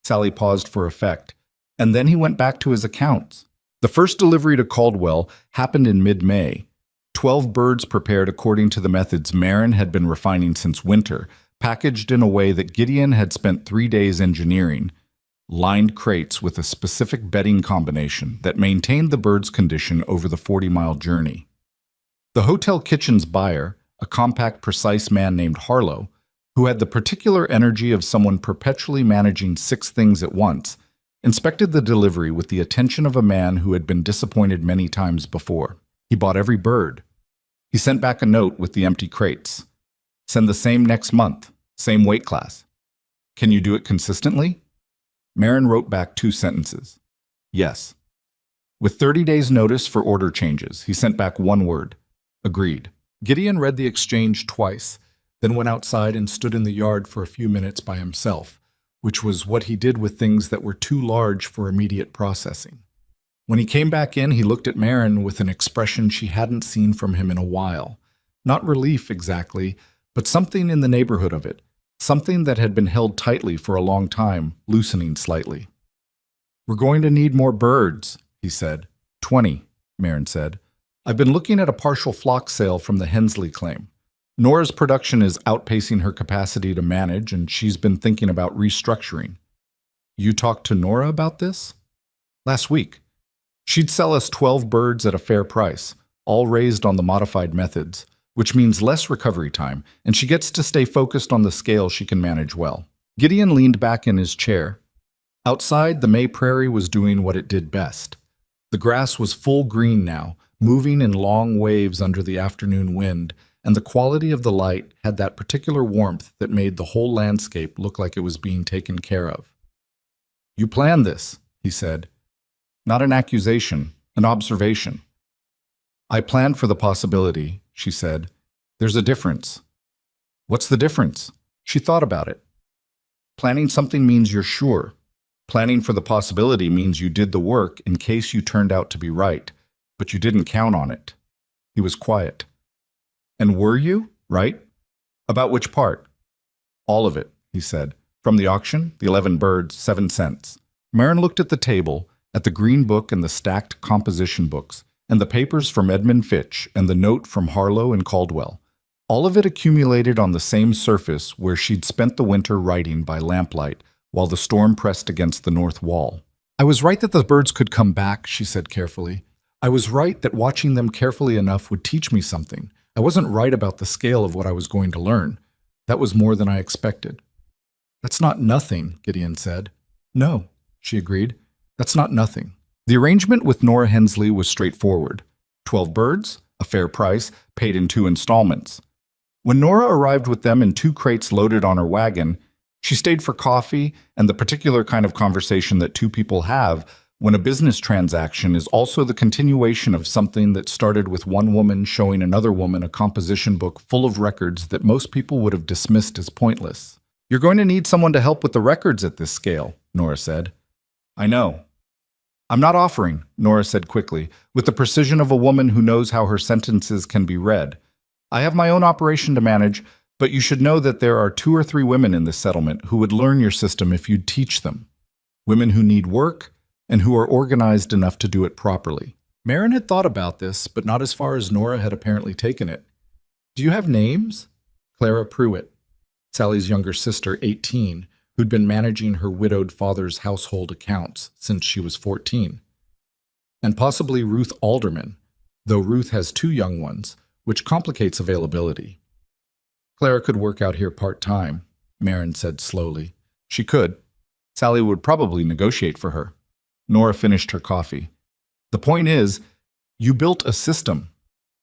Sally paused for effect, and then he went back to his accounts. The first delivery to Caldwell happened in mid-May. 12 birds prepared according to the methods Marin had been refining since winter, packaged in a way that Gideon had spent 3 days engineering, lined crates with a specific bedding combination that maintained the birds' condition over the 40-mile journey. The hotel kitchen's buyer, a compact, precise man named Harlow, who had the particular energy of someone perpetually managing 6 things at once, inspected the delivery with the attention of a man who had been disappointed many times before. He bought every bird. He sent back a note with the empty crates. Send the same next month, same weight class. Can you do it consistently? Marin wrote back 2 sentences. Yes. With 30 days' notice for order changes, he sent back 1 word. Agreed. Gideon read the exchange twice, then went outside and stood in the yard for a few minutes by himself, which was what he did with things that were too large for immediate processing. When he came back in, he looked at Marin with an expression she hadn't seen from him in a while. Not relief exactly, but something in the neighborhood of it, something that had been held tightly for a long time, loosening slightly. We're going to need more birds, he said. 20, Marin said. I've been looking at a partial flock sale from the Hensley claim. Nora's production is outpacing her capacity to manage, and she's been thinking about restructuring. You talked to Nora about this? Last week. She'd sell us 12 birds at a fair price, all raised on the modified methods, which means less recovery time, and she gets to stay focused on the scale she can manage well. Gideon leaned back in his chair. Outside, the May prairie was doing what it did best. The grass was full green now, moving in long waves under the afternoon wind, and the quality of the light had that particular warmth that made the whole landscape look like it was being taken care of. You planned this, he said. Not an accusation, an observation. I planned for the possibility, she said. There's a difference. What's the difference? She thought about it. Planning something means you're sure. Planning for the possibility means you did the work in case you turned out to be right, but you didn't count on it. He was quiet. And were you, right? About which part? All of it, he said. From the auction, the 11 birds, 7 cents. Marin looked at the table, at the green book and the stacked composition books, and the papers from Edmund Fitch and the note from Harlow and Caldwell. All of it accumulated on the same surface where she'd spent the winter writing by lamplight while the storm pressed against the north wall. I was right that the birds could come back, she said carefully. I was right that watching them carefully enough would teach me something. I wasn't right about the scale of what I was going to learn. That was more than I expected. That's not nothing, Gideon said. No, she agreed. That's not nothing. The arrangement with Nora Hensley was straightforward. 12 birds, a fair price, paid in 2 installments. When Nora arrived with them in 2 crates loaded on her wagon, she stayed for coffee and the particular kind of conversation that 2 people have when a business transaction is also the continuation of something that started with one woman showing another woman a composition book full of records that most people would have dismissed as pointless. You're going to need someone to help with the records at this scale, Nora said. I know. I'm not offering, Nora said quickly, with the precision of a woman who knows how her sentences can be read. I have my own operation to manage, but you should know that there are 2 or 3 women in this settlement who would learn your system if you'd teach them. Women who need work and who are organized enough to do it properly. Marin had thought about this, but not as far as Nora had apparently taken it. Do you have names? Clara Pruitt, Sally's younger sister, 18, who'd been managing her widowed father's household accounts since she was 14. And possibly Ruth Alderman, though Ruth has 2 young ones, which complicates availability. Clara could work out here part-time, Marin said slowly. She could. Sally would probably negotiate for her. Nora finished her coffee. The point is, you built a system.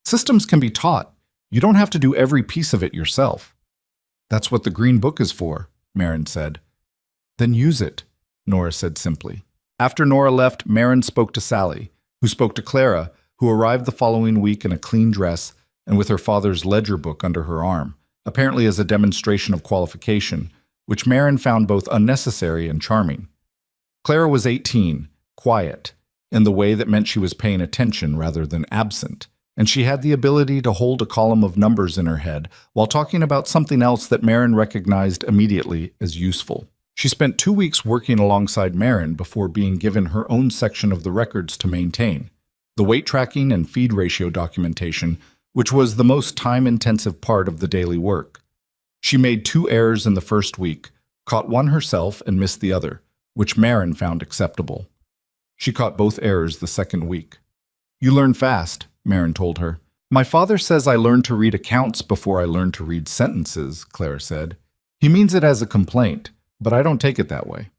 Systems can be taught. You don't have to do every piece of it yourself. That's what the Green Book is for, Marin said. Then use it, Nora said simply. After Nora left, Marin spoke to Sally, who spoke to Clara, who arrived the following week in a clean dress and with her father's ledger book under her arm, apparently as a demonstration of qualification, which Marin found both unnecessary and charming. Clara was 18, quiet, in the way that meant she was paying attention rather than absent, and she had the ability to hold a column of numbers in her head while talking about something else that Marin recognized immediately as useful. She spent 2 weeks working alongside Marin before being given her own section of the records to maintain, the weight tracking and feed ratio documentation, which was the most time-intensive part of the daily work. She made 2 errors in the first week, caught one herself and missed the other, which Marin found acceptable. She caught both errors the second week. You learn fast, Marin told her. My father says I learned to read accounts before I learned to read sentences, Clara said. He means it as a complaint, but I don't take it that way.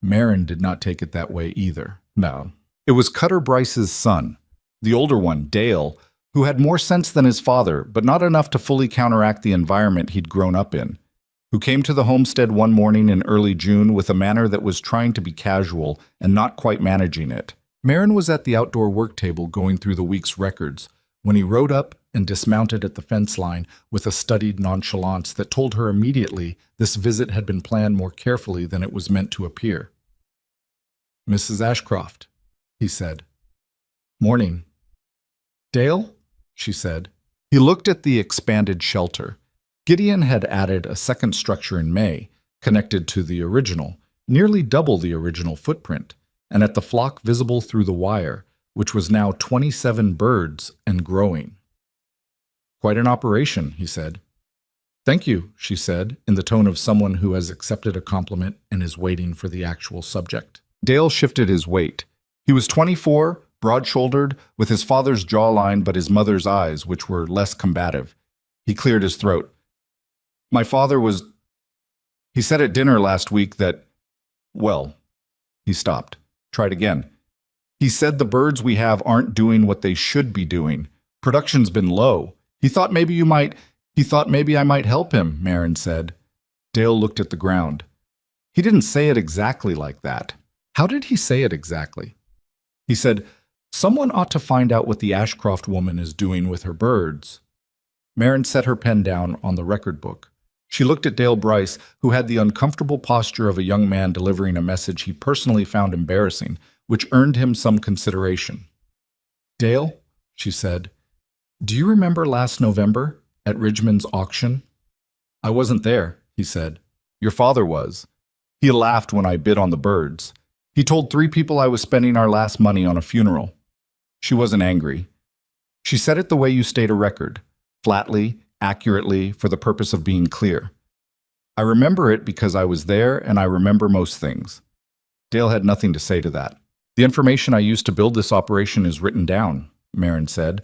Marin did not take it that way either. No. It was Cutter Bryce's son, the older one, Dale, who had more sense than his father, but not enough to fully counteract the environment he'd grown up in, who came to the homestead one morning in early June with a manner that was trying to be casual and not quite managing it. Marin was at the outdoor work table going through the week's records when he rode up and dismounted at the fence line with a studied nonchalance that told her immediately this visit had been planned more carefully than it was meant to appear. Mrs. Ashcroft, he said. Morning. Dale? She said. He looked at the expanded shelter. Gideon had added a second structure in May, connected to the original, nearly double the original footprint, and at the flock visible through the wire, which was now 27 birds and growing. Quite an operation, he said. Thank you, she said, in the tone of someone who has accepted a compliment and is waiting for the actual subject. Dale shifted his weight. He was 24, broad-shouldered, with his father's jawline but his mother's eyes, which were less combative. He cleared his throat. My father was... He said at dinner last week that... Well, he stopped. Tried again. He said the birds we have aren't doing what they should be doing. Production's been low. He thought maybe I might help him, Marin said. Dale looked at the ground. He didn't say it exactly like that. How did he say it exactly? He said, someone ought to find out what the Ashcroft woman is doing with her birds. Marin set her pen down on the record book. She looked at Dale Bryce, who had the uncomfortable posture of a young man delivering a message he personally found embarrassing, which earned him some consideration. Dale, she said, do you remember last November at Ridgman's auction? I wasn't there, he said. Your father was. He laughed when I bid on the birds. He told 3 people I was spending our last money on a funeral. She wasn't angry. She said it the way you state a record, flatly, accurately, for the purpose of being clear. I remember it because I was there and I remember most things. Dale had nothing to say to that. The information I used to build this operation is written down, Marin said.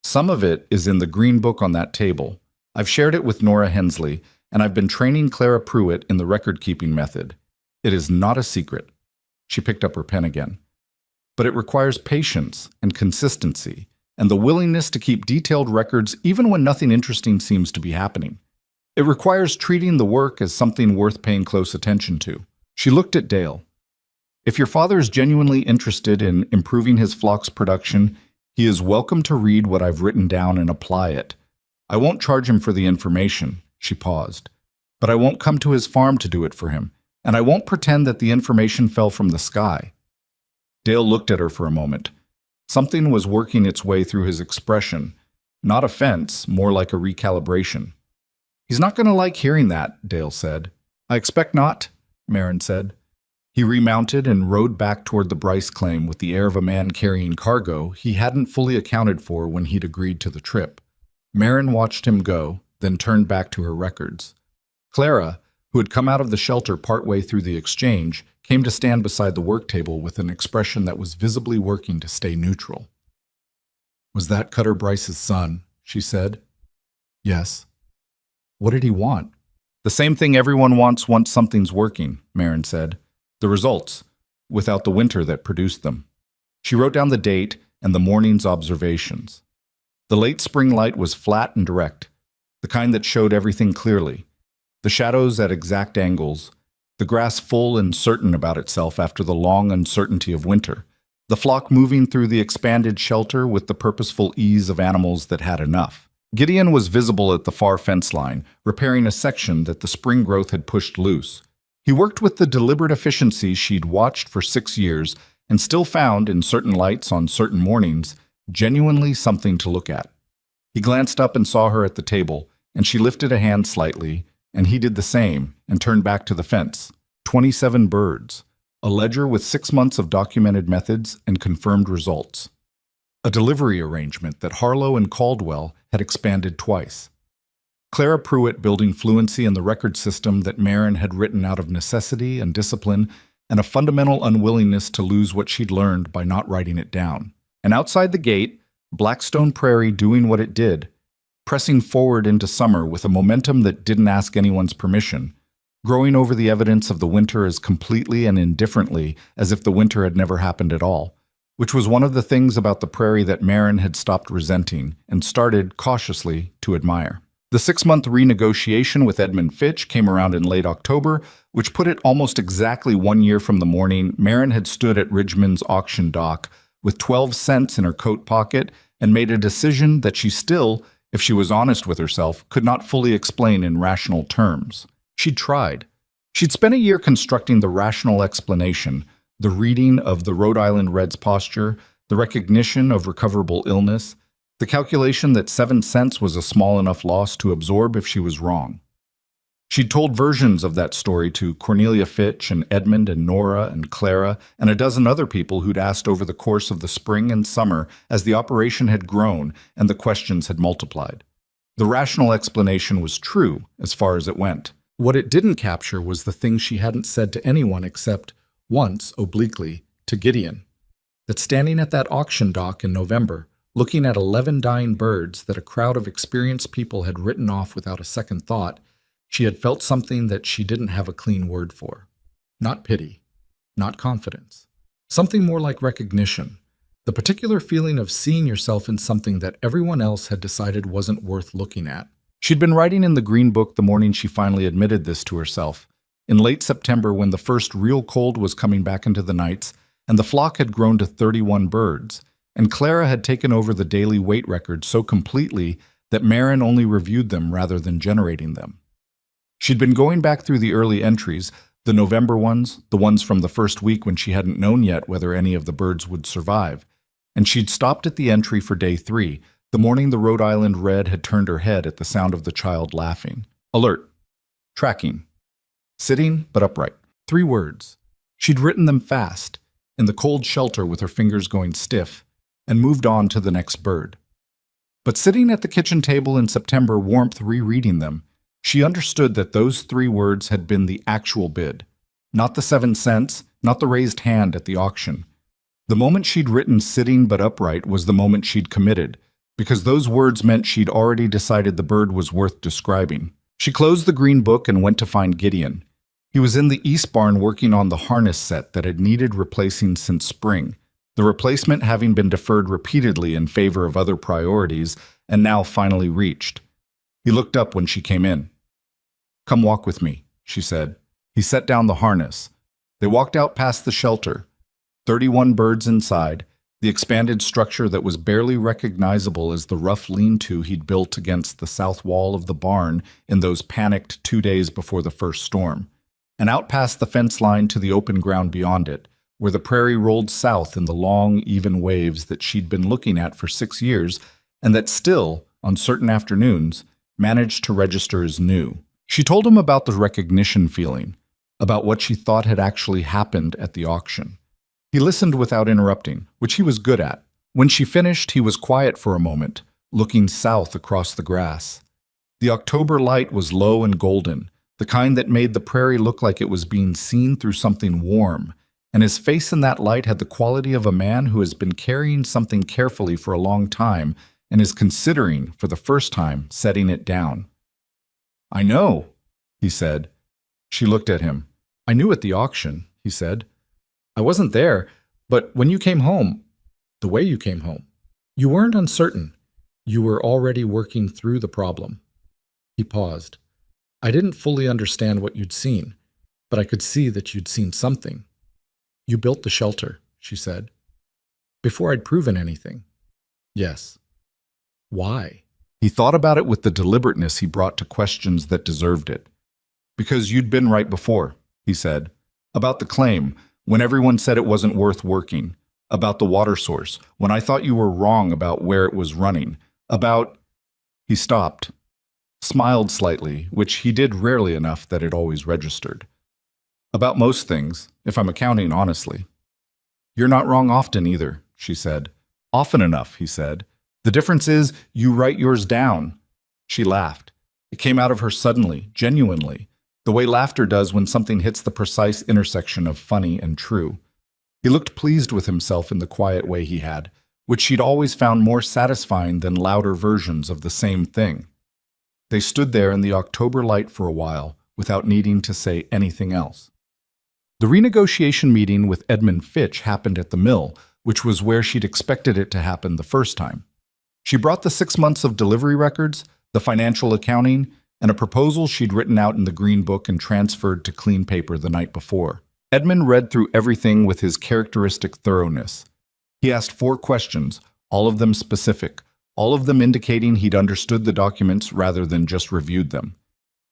Some of it is in the Green Book on that table. I've shared it with Nora Hensley, and I've been training Clara Pruitt in the record-keeping method. It is not a secret. She picked up her pen again. But it requires patience and consistency, and the willingness to keep detailed records even when nothing interesting seems to be happening. It requires treating the work as something worth paying close attention to. She looked at Dale. If your father is genuinely interested in improving his flock's production, he is welcome to read what I've written down and apply it. I won't charge him for the information, she paused, but I won't come to his farm to do it for him, and I won't pretend that the information fell from the sky. Dale looked at her for a moment. Something was working its way through his expression. Not offense, more like a recalibration. "He's not going to like hearing that," Dale said. "I expect not," Marin said. He remounted and rode back toward the Bryce claim with the air of a man carrying cargo he hadn't fully accounted for when he'd agreed to the trip. Marin watched him go, then turned back to her records. Clara, who had come out of the shelter partway through the exchange, came to stand beside the work table with an expression that was visibly working to stay neutral. "Was that Cutter Bryce's son?" she said. "Yes." "What did he want?" "The same thing everyone wants once something's working," Marin said. "The results, without the winter that produced them." She wrote down the date and the morning's observations. The late spring light was flat and direct, the kind that showed everything clearly. The shadows at exact angles, the grass full and certain about itself after the long uncertainty of winter, the flock moving through the expanded shelter with the purposeful ease of animals that had enough. Gideon was visible at the far fence line, repairing a section that the spring growth had pushed loose. He worked with the deliberate efficiency she'd watched for 6 years and still found, in certain lights on certain mornings, genuinely something to look at. He glanced up and saw her at the table, and she lifted a hand slightly, and he did the same and turned back to the fence. 27 birds. A ledger with 6 months of documented methods and confirmed results. A delivery arrangement that Harlow and Caldwell had expanded twice. Clara Pruitt building fluency in the record system that Marin had written out of necessity and discipline and a fundamental unwillingness to lose what she'd learned by not writing it down. And outside the gate, Blackstone Prairie doing what it did, pressing forward into summer with a momentum that didn't ask anyone's permission, growing over the evidence of the winter as completely and indifferently as if the winter had never happened at all, which was one of the things about the prairie that Marin had stopped resenting and started, cautiously, to admire. The 6-month renegotiation with Edmund Fitch came around in late October, which put it almost exactly 1 year from the morning Marin had stood at Ridgman's auction dock with 12 cents in her coat pocket and made a decision that she still, if she was honest with herself, could not fully explain in rational terms. She'd tried. She'd spent a year constructing the rational explanation, the reading of the Rhode Island Red's posture, the recognition of recoverable illness, the calculation that 7 cents was a small enough loss to absorb if she was wrong. She'd told versions of that story to Cornelia Fitch and Edmund and Nora and Clara and a dozen other people who'd asked over the course of the spring and summer as the operation had grown and the questions had multiplied. The rational explanation was true as far as it went. What it didn't capture was the thing she hadn't said to anyone except, once, obliquely, to Gideon. That standing at that auction dock in November, looking at 11 dying birds that a crowd of experienced people had written off without a second thought, she had felt something that she didn't have a clean word for. Not pity, not confidence. Something more like recognition. The particular feeling of seeing yourself in something that everyone else had decided wasn't worth looking at. She'd been writing in the Green Book the morning she finally admitted this to herself. In late September, when the first real cold was coming back into the nights, and the flock had grown to 31 birds, and Clara had taken over the daily weight record so completely that Marin only reviewed them rather than generating them. She'd been going back through the early entries, the November ones, the ones from the first week when she hadn't known yet whether any of the birds would survive, and she'd stopped at the entry for day 3, the morning the Rhode Island Red had turned her head at the sound of the child laughing. Alert. Tracking. Sitting, but upright. 3 words. She'd written them fast, in the cold shelter with her fingers going stiff, and moved on to the next bird. But sitting at the kitchen table in September, warmth rereading them, she understood that those 3 words had been the actual bid, not the 7 cents, not the raised hand at the auction. The moment she'd written sitting but upright was the moment she'd committed, because those words meant she'd already decided the bird was worth describing. She closed the Green Book and went to find Gideon. He was in the East Barn working on the harness set that had needed replacing since spring, the replacement having been deferred repeatedly in favor of other priorities and now finally reached. He looked up when she came in. "Come walk with me," she said. He set down the harness. They walked out past the shelter. 31 birds inside, the expanded structure that was barely recognizable as the rough lean-to he'd built against the south wall of the barn in those panicked 2 days before the first storm, and out past the fence line to the open ground beyond it, where the prairie rolled south in the long, even waves that she'd been looking at for 6 years and that still, on certain afternoons, managed to register as new. She told him about the recognition feeling, about what she thought had actually happened at the auction. He listened without interrupting, which he was good at. When she finished, he was quiet for a moment, looking south across the grass. The October light was low and golden, the kind that made the prairie look like it was being seen through something warm, and his face in that light had the quality of a man who has been carrying something carefully for a long time and is considering, for the first time, setting it down. "I know," he said. She looked at him. "I knew at the auction," he said. "I wasn't there, but when you came home, the way you came home, you weren't uncertain. You were already working through the problem." He paused. "I didn't fully understand what you'd seen, but I could see that you'd seen something. You built the shelter," she said. "Before I'd proven anything." "Yes." "Why?" He thought about it with the deliberateness he brought to questions that deserved it. "Because you'd been right before," he said. "About the claim, when everyone said it wasn't worth working. About the water source, when I thought you were wrong about where it was running. About—" He stopped, smiled slightly, which he did rarely enough that it always registered. "About most things, if I'm accounting honestly." "You're not wrong often either," she said. "Often enough," he said. "The difference is you write yours down." She laughed. It came out of her suddenly, genuinely, the way laughter does when something hits the precise intersection of funny and true. He looked pleased with himself in the quiet way he had, which she'd always found more satisfying than louder versions of the same thing. They stood there in the October light for a while, without needing to say anything else. The renegotiation meeting with Edmund Fitch happened at the mill, which was where she'd expected it to happen the first time. She brought the 6 months of delivery records, the financial accounting, and a proposal she'd written out in the Green Book and transferred to clean paper the night before. Edmund read through everything with his characteristic thoroughness. He asked 4 questions, all of them specific, all of them indicating he'd understood the documents rather than just reviewed them.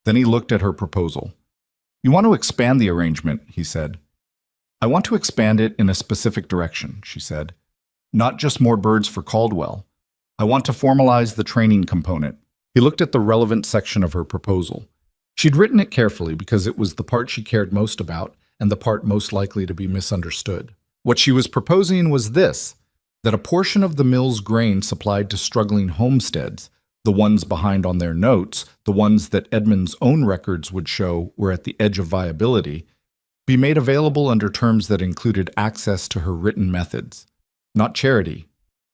Then he looked at her proposal. "You want to expand the arrangement," he said. "I want to expand it in a specific direction," she said. "Not just more birds for Caldwell. I want to formalize the training component." He looked at the relevant section of her proposal. She'd written it carefully because it was the part she cared most about and the part most likely to be misunderstood. What she was proposing was this, that a portion of the mill's grain supplied to struggling homesteads, the ones behind on their notes, the ones that Edmund's own records would show were at the edge of viability, be made available under terms that included access to her written methods. Not charity,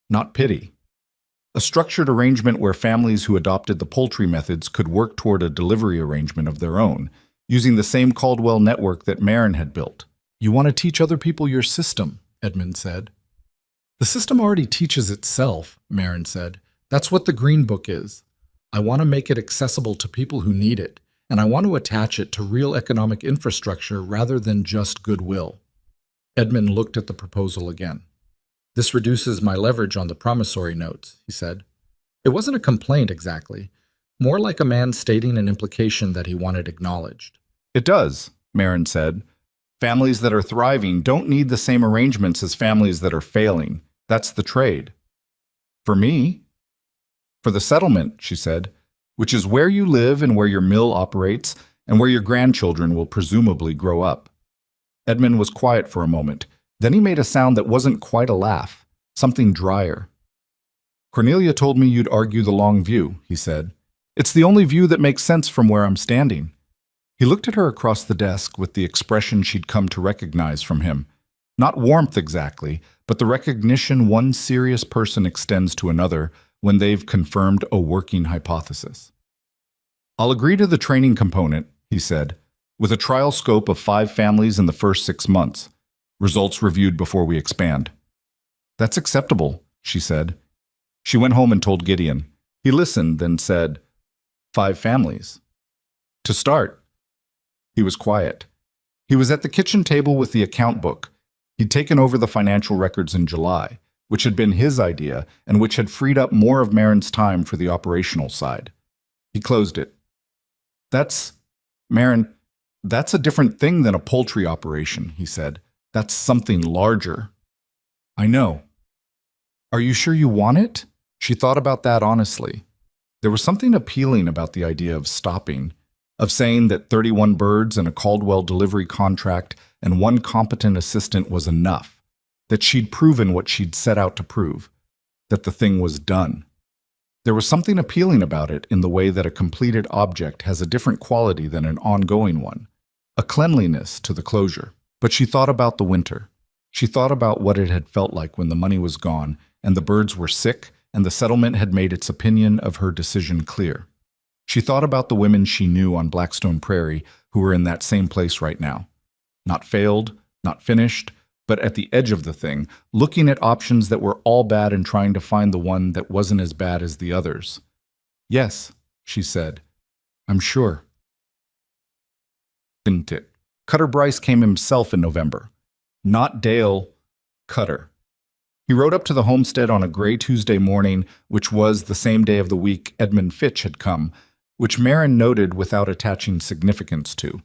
not pity. A structured arrangement where families who adopted the poultry methods could work toward a delivery arrangement of their own, using the same Caldwell network that Marin had built. "You want to teach other people your system," Edmund said. "The system already teaches itself," Marin said. "That's what the Green Book is. I want to make it accessible to people who need it, and I want to attach it to real economic infrastructure rather than just goodwill." Edmund looked at the proposal again. "This reduces my leverage on the promissory notes," he said. It wasn't a complaint exactly, more like a man stating an implication that he wanted acknowledged. "It does," Marin said. "Families that are thriving don't need the same arrangements as families that are failing. That's the trade." "For me?" "For the settlement," she said, "which is where you live and where your mill operates and where your grandchildren will presumably grow up." Edmund was quiet for a moment. Then he made a sound that wasn't quite a laugh, something drier. "Cornelia told me you'd argue the long view," he said. "It's the only view that makes sense from where I'm standing." He looked at her across the desk with the expression she'd come to recognize from him. Not warmth exactly, but the recognition one serious person extends to another when they've confirmed a working hypothesis. "I'll agree to the training component," he said, "with a trial scope of 5 families in the first 6 months. Results reviewed before we expand." "That's acceptable," she said. She went home and told Gideon. He listened, then said, 5 families. "To start." He was quiet. He was at the kitchen table with the account book. He'd taken over the financial records in July, which had been his idea and which had freed up more of Marin's time for the operational side. He closed it. Marin, that's a different thing than a poultry operation," he said. That's something larger. I know. Are you sure you want it? She thought about that honestly. There was something appealing about the idea of stopping, of saying that 31 birds and a Caldwell delivery contract and one competent assistant was enough, that she'd proven what she'd set out to prove, that the thing was done. There was something appealing about it in the way that a completed object has a different quality than an ongoing one, a cleanliness to the closure. But she thought about the winter. She thought about what it had felt like when the money was gone and the birds were sick and the settlement had made its opinion of her decision clear. She thought about the women she knew on Blackstone Prairie who were in that same place right now. Not failed, not finished, but at the edge of the thing, looking at options that were all bad and trying to find the one that wasn't as bad as the others. Yes, she said. I'm sure. Didn't it? Cutter Bryce came himself in November. Not Dale, Cutter. He rode up to the homestead on a gray Tuesday morning, which was the same day of the week Edmund Fitch had come, which Marin noted without attaching significance to.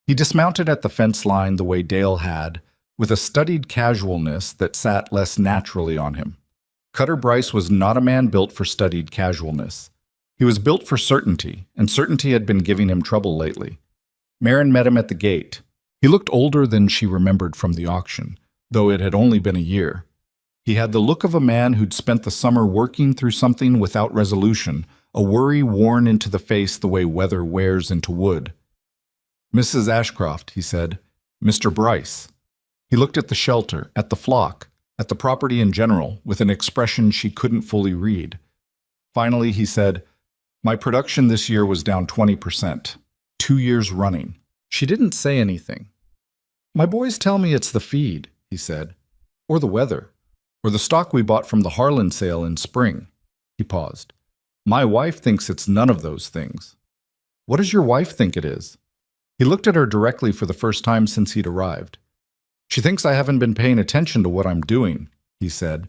He dismounted at the fence line the way Dale had, with a studied casualness that sat less naturally on him. Cutter Bryce was not a man built for studied casualness. He was built for certainty, and certainty had been giving him trouble lately. Marin met him at the gate. He looked older than she remembered from the auction, though it had only been a year. He had the look of a man who'd spent the summer working through something without resolution, a worry worn into the face the way weather wears into wood. Mrs. Ashcroft, he said. Mr. Bryce. He looked at the shelter, at the flock, at the property in general, with an expression she couldn't fully read. Finally, he said, My production this year was down 20%, 2 years running. She didn't say anything. My boys tell me it's the feed, he said, or the weather, or the stock we bought from the Harlan sale in spring. He paused. My wife thinks it's none of those things. What does your wife think it is? He looked at her directly for the first time since he'd arrived. She thinks I haven't been paying attention to what I'm doing, he said.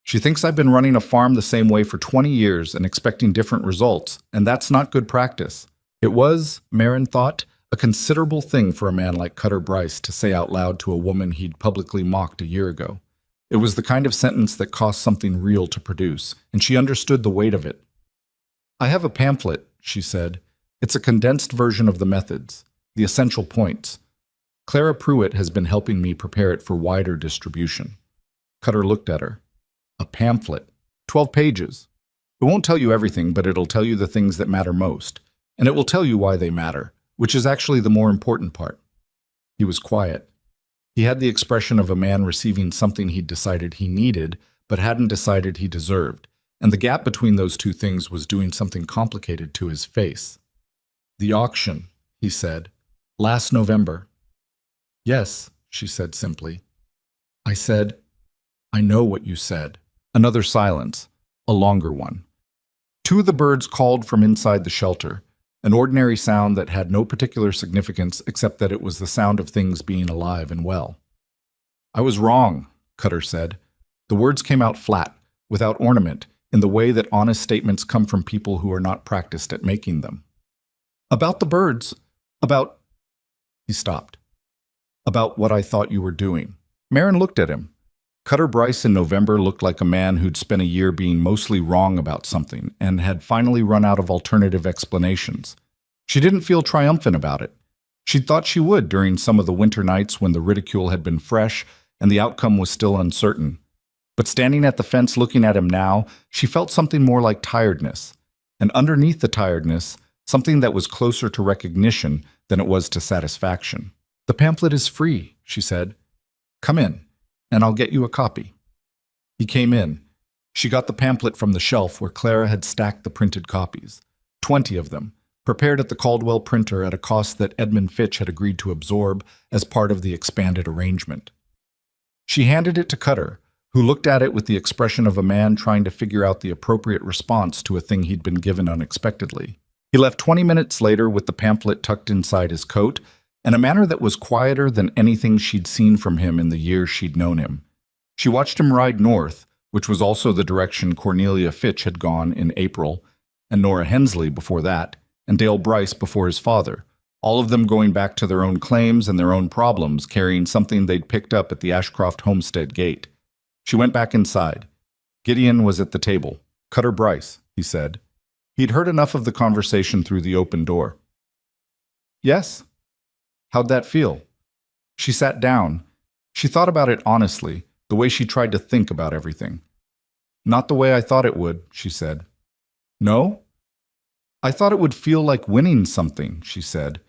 She thinks I've been running a farm the same way for 20 years and expecting different results, and that's not good practice. It was, Marin thought, a considerable thing for a man like Cutter Bryce to say out loud to a woman he'd publicly mocked a year ago. It was the kind of sentence that cost something real to produce, and she understood the weight of it. I have a pamphlet, she said. It's a condensed version of the methods, the essential points. Clara Pruitt has been helping me prepare it for wider distribution. Cutter looked at her. A pamphlet. 12 pages. It won't tell you everything, but it'll tell you the things that matter most. And it will tell you why they matter, which is actually the more important part. He was quiet. He had the expression of a man receiving something he'd decided he needed, but hadn't decided he deserved. And the gap between those two things was doing something complicated to his face. The auction, he said. Last November. Yes, she said simply. I said, I know what you said. Another silence, a longer one. Two of the birds called from inside the shelter, an ordinary sound that had no particular significance except that it was the sound of things being alive and well. I was wrong, Cutter said. The words came out flat, without ornament, in the way that honest statements come from people who are not practiced at making them. About the birds, about... He stopped. About what I thought you were doing. Marin looked at him. Cutter Bryce in November looked like a man who'd spent a year being mostly wrong about something and had finally run out of alternative explanations. She didn't feel triumphant about it. She'd thought she would during some of the winter nights when the ridicule had been fresh and the outcome was still uncertain. But standing at the fence looking at him now, she felt something more like tiredness. And underneath the tiredness, something that was closer to recognition than it was to satisfaction. The pamphlet is free, she said. Come in, and I'll get you a copy. He came in. She got the pamphlet from the shelf where Clara had stacked the printed copies, 20 of them, prepared at the Caldwell printer at a cost that Edmund Fitch had agreed to absorb as part of the expanded arrangement. She handed it to Cutter, who looked at it with the expression of a man trying to figure out the appropriate response to a thing he'd been given unexpectedly. He left 20 minutes later with the pamphlet tucked inside his coat, in a manner that was quieter than anything she'd seen from him in the years she'd known him. She watched him ride north, which was also the direction Cornelia Fitch had gone in April, and Nora Hensley before that, and Dale Bryce before his father, all of them going back to their own claims and their own problems, carrying something they'd picked up at the Ashcroft homestead gate. She went back inside. Gideon was at the table. "Cutter Bryce," he said. He'd heard enough of the conversation through the open door. "Yes?" "How'd that feel?" She sat down. She thought about it honestly, the way she tried to think about everything. "Not the way I thought it would," she said. "No?" "I thought it would feel like winning something," she said.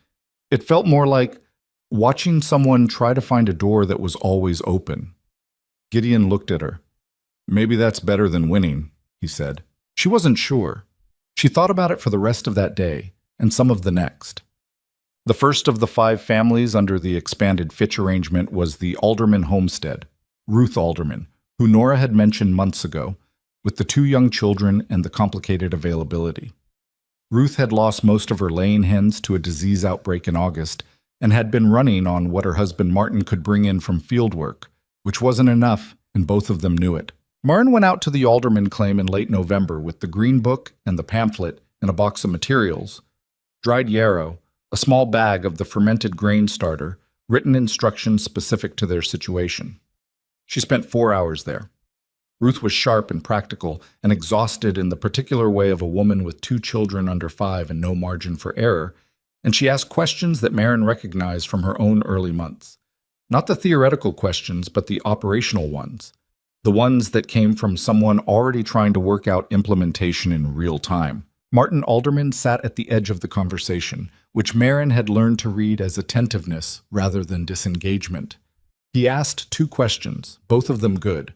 "It felt more like watching someone try to find a door that was always open." Gideon looked at her. "Maybe that's better than winning," he said. She wasn't sure. She thought about it for the rest of that day, and some of the next. The first of the 5 families under the expanded Fitch arrangement was the Alderman homestead, Ruth Alderman, who Nora had mentioned months ago, with the 2 young children and the complicated availability. Ruth had lost most of her laying hens to a disease outbreak in August and had been running on what her husband Martin could bring in from field work, which wasn't enough, and both of them knew it. Martin went out to the Alderman claim in late November with the green book and the pamphlet and a box of materials, dried yarrow, a small bag of the fermented grain starter, written instructions specific to their situation. She spent 4 hours there. Ruth was sharp and practical and exhausted in the particular way of a woman with 2 children under 5 and no margin for error, and she asked questions that Marin recognized from her own early months. Not the theoretical questions, but the operational ones. The ones that came from someone already trying to work out implementation in real time. Martin Alderman sat at the edge of the conversation, which Marin had learned to read as attentiveness rather than disengagement. He asked 2 questions, both of them good.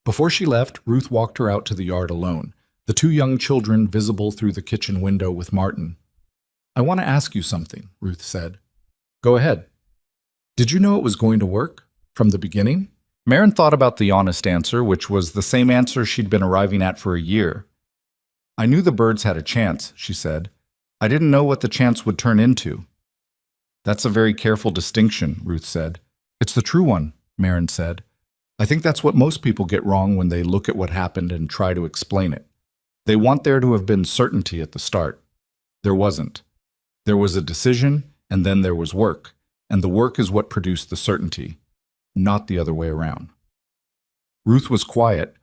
Before she left, Ruth walked her out to the yard alone, the 2 young children visible through the kitchen window with Martin. "I want to ask you something," Ruth said. "Go ahead." "Did you know it was going to work? From the beginning?" Marin thought about the honest answer, which was the same answer she'd been arriving at for a year. "I knew the birds had a chance," she said. "I didn't know what the chance would turn into." "That's a very careful distinction," Ruth said. "It's the true one," Marin said. "I think that's what most people get wrong when they look at what happened and try to explain it. They want there to have been certainty at the start. There wasn't. There was a decision, and then there was work, and the work is what produced the certainty, not the other way around." Ruth was quiet,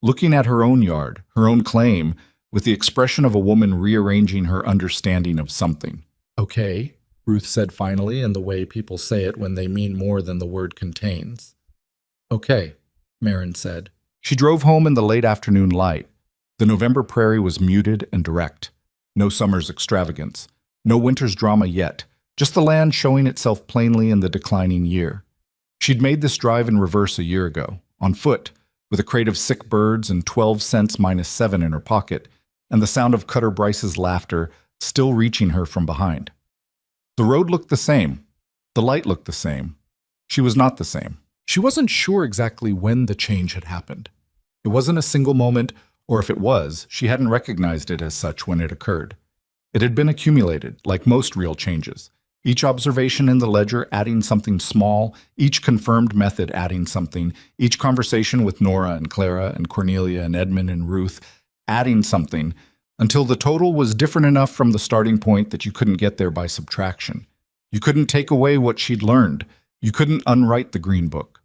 looking at her own yard, her own claim, with the expression of a woman rearranging her understanding of something. "Okay," Ruth said finally, in the way people say it when they mean more than the word contains. "Okay," Marin said. She drove home in the late afternoon light. The November prairie was muted and direct. No summer's extravagance. No winter's drama yet. Just the land showing itself plainly in the declining year. She'd made this drive in reverse a year ago, on foot, with a crate of sick birds and 12 cents minus 7 in her pocket, and the sound of Cutter Bryce's laughter still reaching her from behind. The road looked the same. The light looked the same. She was not the same. She wasn't sure exactly when the change had happened. It wasn't a single moment, or if it was, she hadn't recognized it as such when it occurred. It had been accumulated, like most real changes. Each observation in the ledger adding something small, each confirmed method adding something, each conversation with Nora and Clara and Cornelia and Edmund and Ruth adding something, until the total was different enough from the starting point that you couldn't get there by subtraction. You couldn't take away what she'd learned. You couldn't unwrite the green book.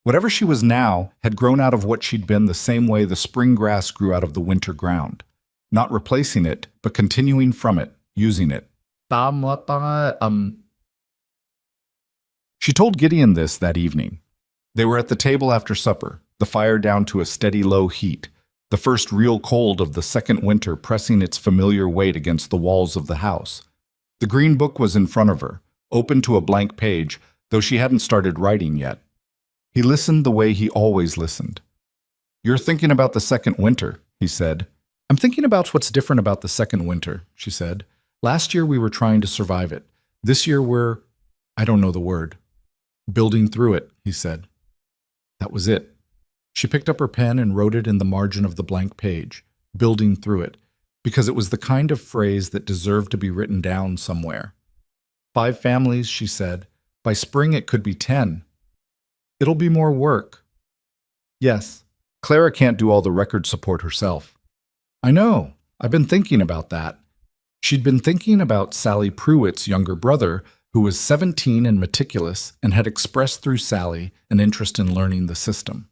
Whatever she was now had grown out of what she'd been the same way the spring grass grew out of the winter ground. Not replacing it, but continuing from it, using it. She told Gideon this that evening. They were at the table after supper, the fire down to a steady low heat, the first real cold of the second winter pressing its familiar weight against the walls of the house. The green book was in front of her, open to a blank page, though she hadn't started writing yet. He listened the way he always listened. "You're thinking about the second winter," he said. "I'm thinking about what's different about the second winter," she said. "Last year we were trying to survive it. This year I don't know the word. Building through it," he said. That was it. She picked up her pen and wrote it in the margin of the blank page, building through it, because it was the kind of phrase that deserved to be written down somewhere. 5 families, she said. By spring it could be 10. It'll be more work. Yes, Clara can't do all the record support herself. I know. I've been thinking about that. She'd been thinking about Sally Pruitt's younger brother, who was 17 and meticulous and had expressed through Sally an interest in learning the system.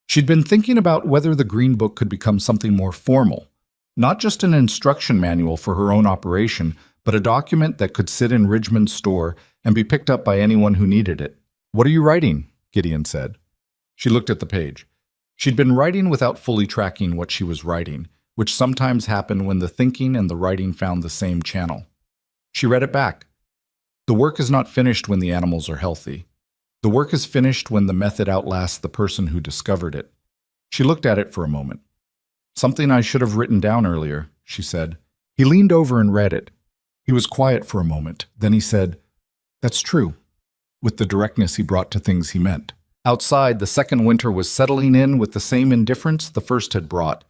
She'd been thinking about whether the Green Book could become something more formal, not just an instruction manual for her own operation, but a document that could sit in Ridgman's store and be picked up by anyone who needed it. "What are you writing?" Gideon said. She looked at the page. She'd been writing without fully tracking what she was writing, which sometimes happened when the thinking and the writing found the same channel. She read it back. "The work is not finished when the animals are healthy. The work is finished when the method outlasts the person who discovered it." She looked at it for a moment. "Something I should have written down earlier," she said. He leaned over and read it. He was quiet for a moment. Then he said, "That's true," with the directness he brought to things he meant. Outside, the second winter was settling in with the same indifference the first had brought.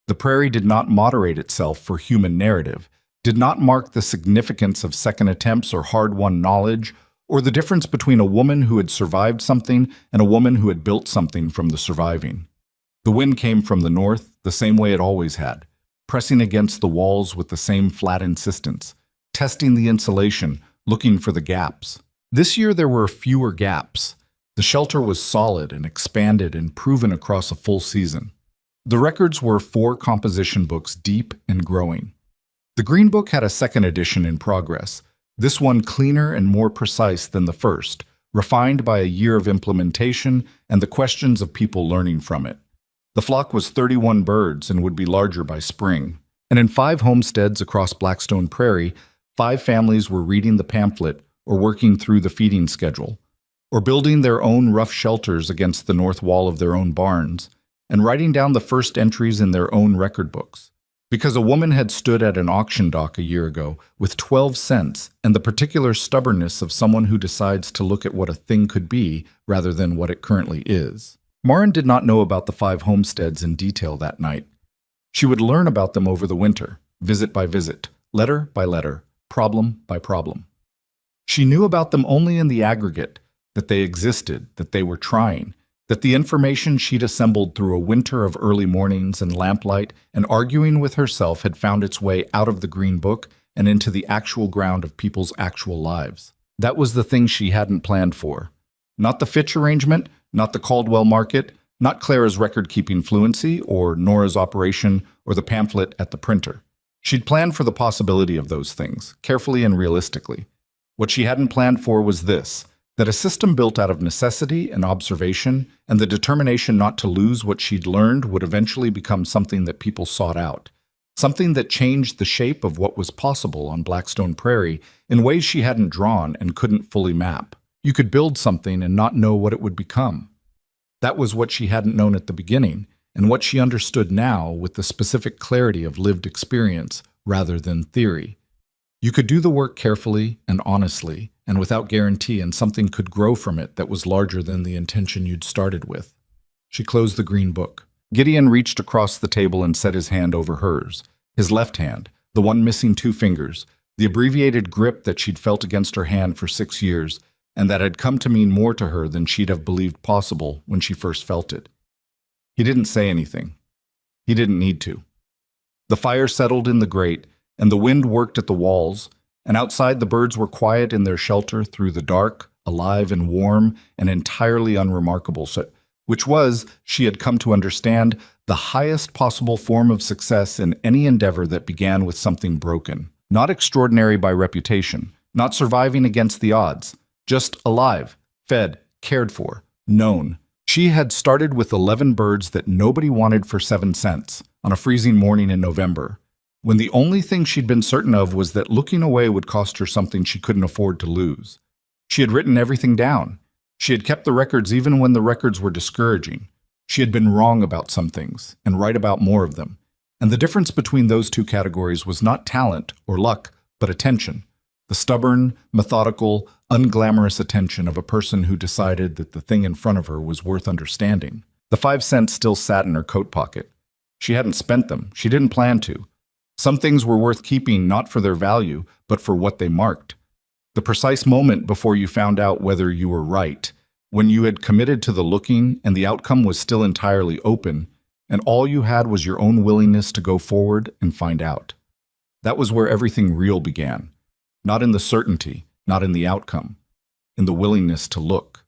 The prairie did not moderate itself for human narrative, did not mark the significance of second attempts or hard-won knowledge, or the difference between a woman who had survived something and a woman who had built something from the surviving. The wind came from the north, the same way it always had, pressing against the walls with the same flat insistence, testing the insulation, looking for the gaps. This year there were fewer gaps. The shelter was solid and expanded and proven across a full season. The records were 4 composition books deep and growing. The Green Book had a second edition in progress, this one cleaner and more precise than the first, refined by a year of implementation and the questions of people learning from it. The flock was 31 birds and would be larger by spring. And in 5 homesteads across Blackstone Prairie, 5 families were reading the pamphlet or working through the feeding schedule, or building their own rough shelters against the north wall of their own barns, and writing down the first entries in their own record books. Because a woman had stood at an auction dock a year ago with 12 cents and the particular stubbornness of someone who decides to look at what a thing could be rather than what it currently is. Marin did not know about the 5 homesteads in detail that night. She would learn about them over the winter, visit by visit, letter by letter, problem by problem. She knew about them only in the aggregate, that they existed, that they were trying, that the information she'd assembled through a winter of early mornings and lamplight and arguing with herself had found its way out of the Green Book and into the actual ground of people's actual lives. That was the thing she hadn't planned for. Not the Fitch arrangement, not the Caldwell market, not Clara's record-keeping fluency, or Nora's operation, or the pamphlet at the printer. She'd planned for the possibility of those things, carefully and realistically. What she hadn't planned for was this: that a system built out of necessity and observation and the determination not to lose what she'd learned would eventually become something that people sought out, something that changed the shape of what was possible on Blackstone Prairie in ways she hadn't drawn and couldn't fully map. You could build something and not know what it would become. That was what she hadn't known at the beginning, and what she understood now with the specific clarity of lived experience rather than theory. You could do the work carefully and honestly, and without guarantee, and something could grow from it that was larger than the intention you'd started with. She closed the Green Book. Gideon reached across the table and set his hand over hers, his left hand, the one missing 2 fingers, the abbreviated grip that she'd felt against her hand for 6 years, and that had come to mean more to her than she'd have believed possible when she first felt it. He didn't say anything. He didn't need to. The fire settled in the grate, and the wind worked at the walls, and outside the birds were quiet in their shelter through the dark, alive and warm, and entirely unremarkable, which was, she had come to understand, the highest possible form of success in any endeavor that began with something broken. Not extraordinary by reputation, not surviving against the odds, just alive, fed, cared for, known. She had started with 11 birds that nobody wanted for 7 cents on a freezing morning in November, when the only thing she'd been certain of was that looking away would cost her something she couldn't afford to lose. She had written everything down. She had kept the records even when the records were discouraging. She had been wrong about some things and right about more of them. And the difference between those 2 categories was not talent or luck, but attention. The stubborn, methodical, unglamorous attention of a person who decided that the thing in front of her was worth understanding. The 5 cents still sat in her coat pocket. She hadn't spent them. She didn't plan to. Some things were worth keeping not for their value, but for what they marked. The precise moment before you found out whether you were right, when you had committed to the looking and the outcome was still entirely open, and all you had was your own willingness to go forward and find out. That was where everything real began. Not in the certainty, not in the outcome, in the willingness to look.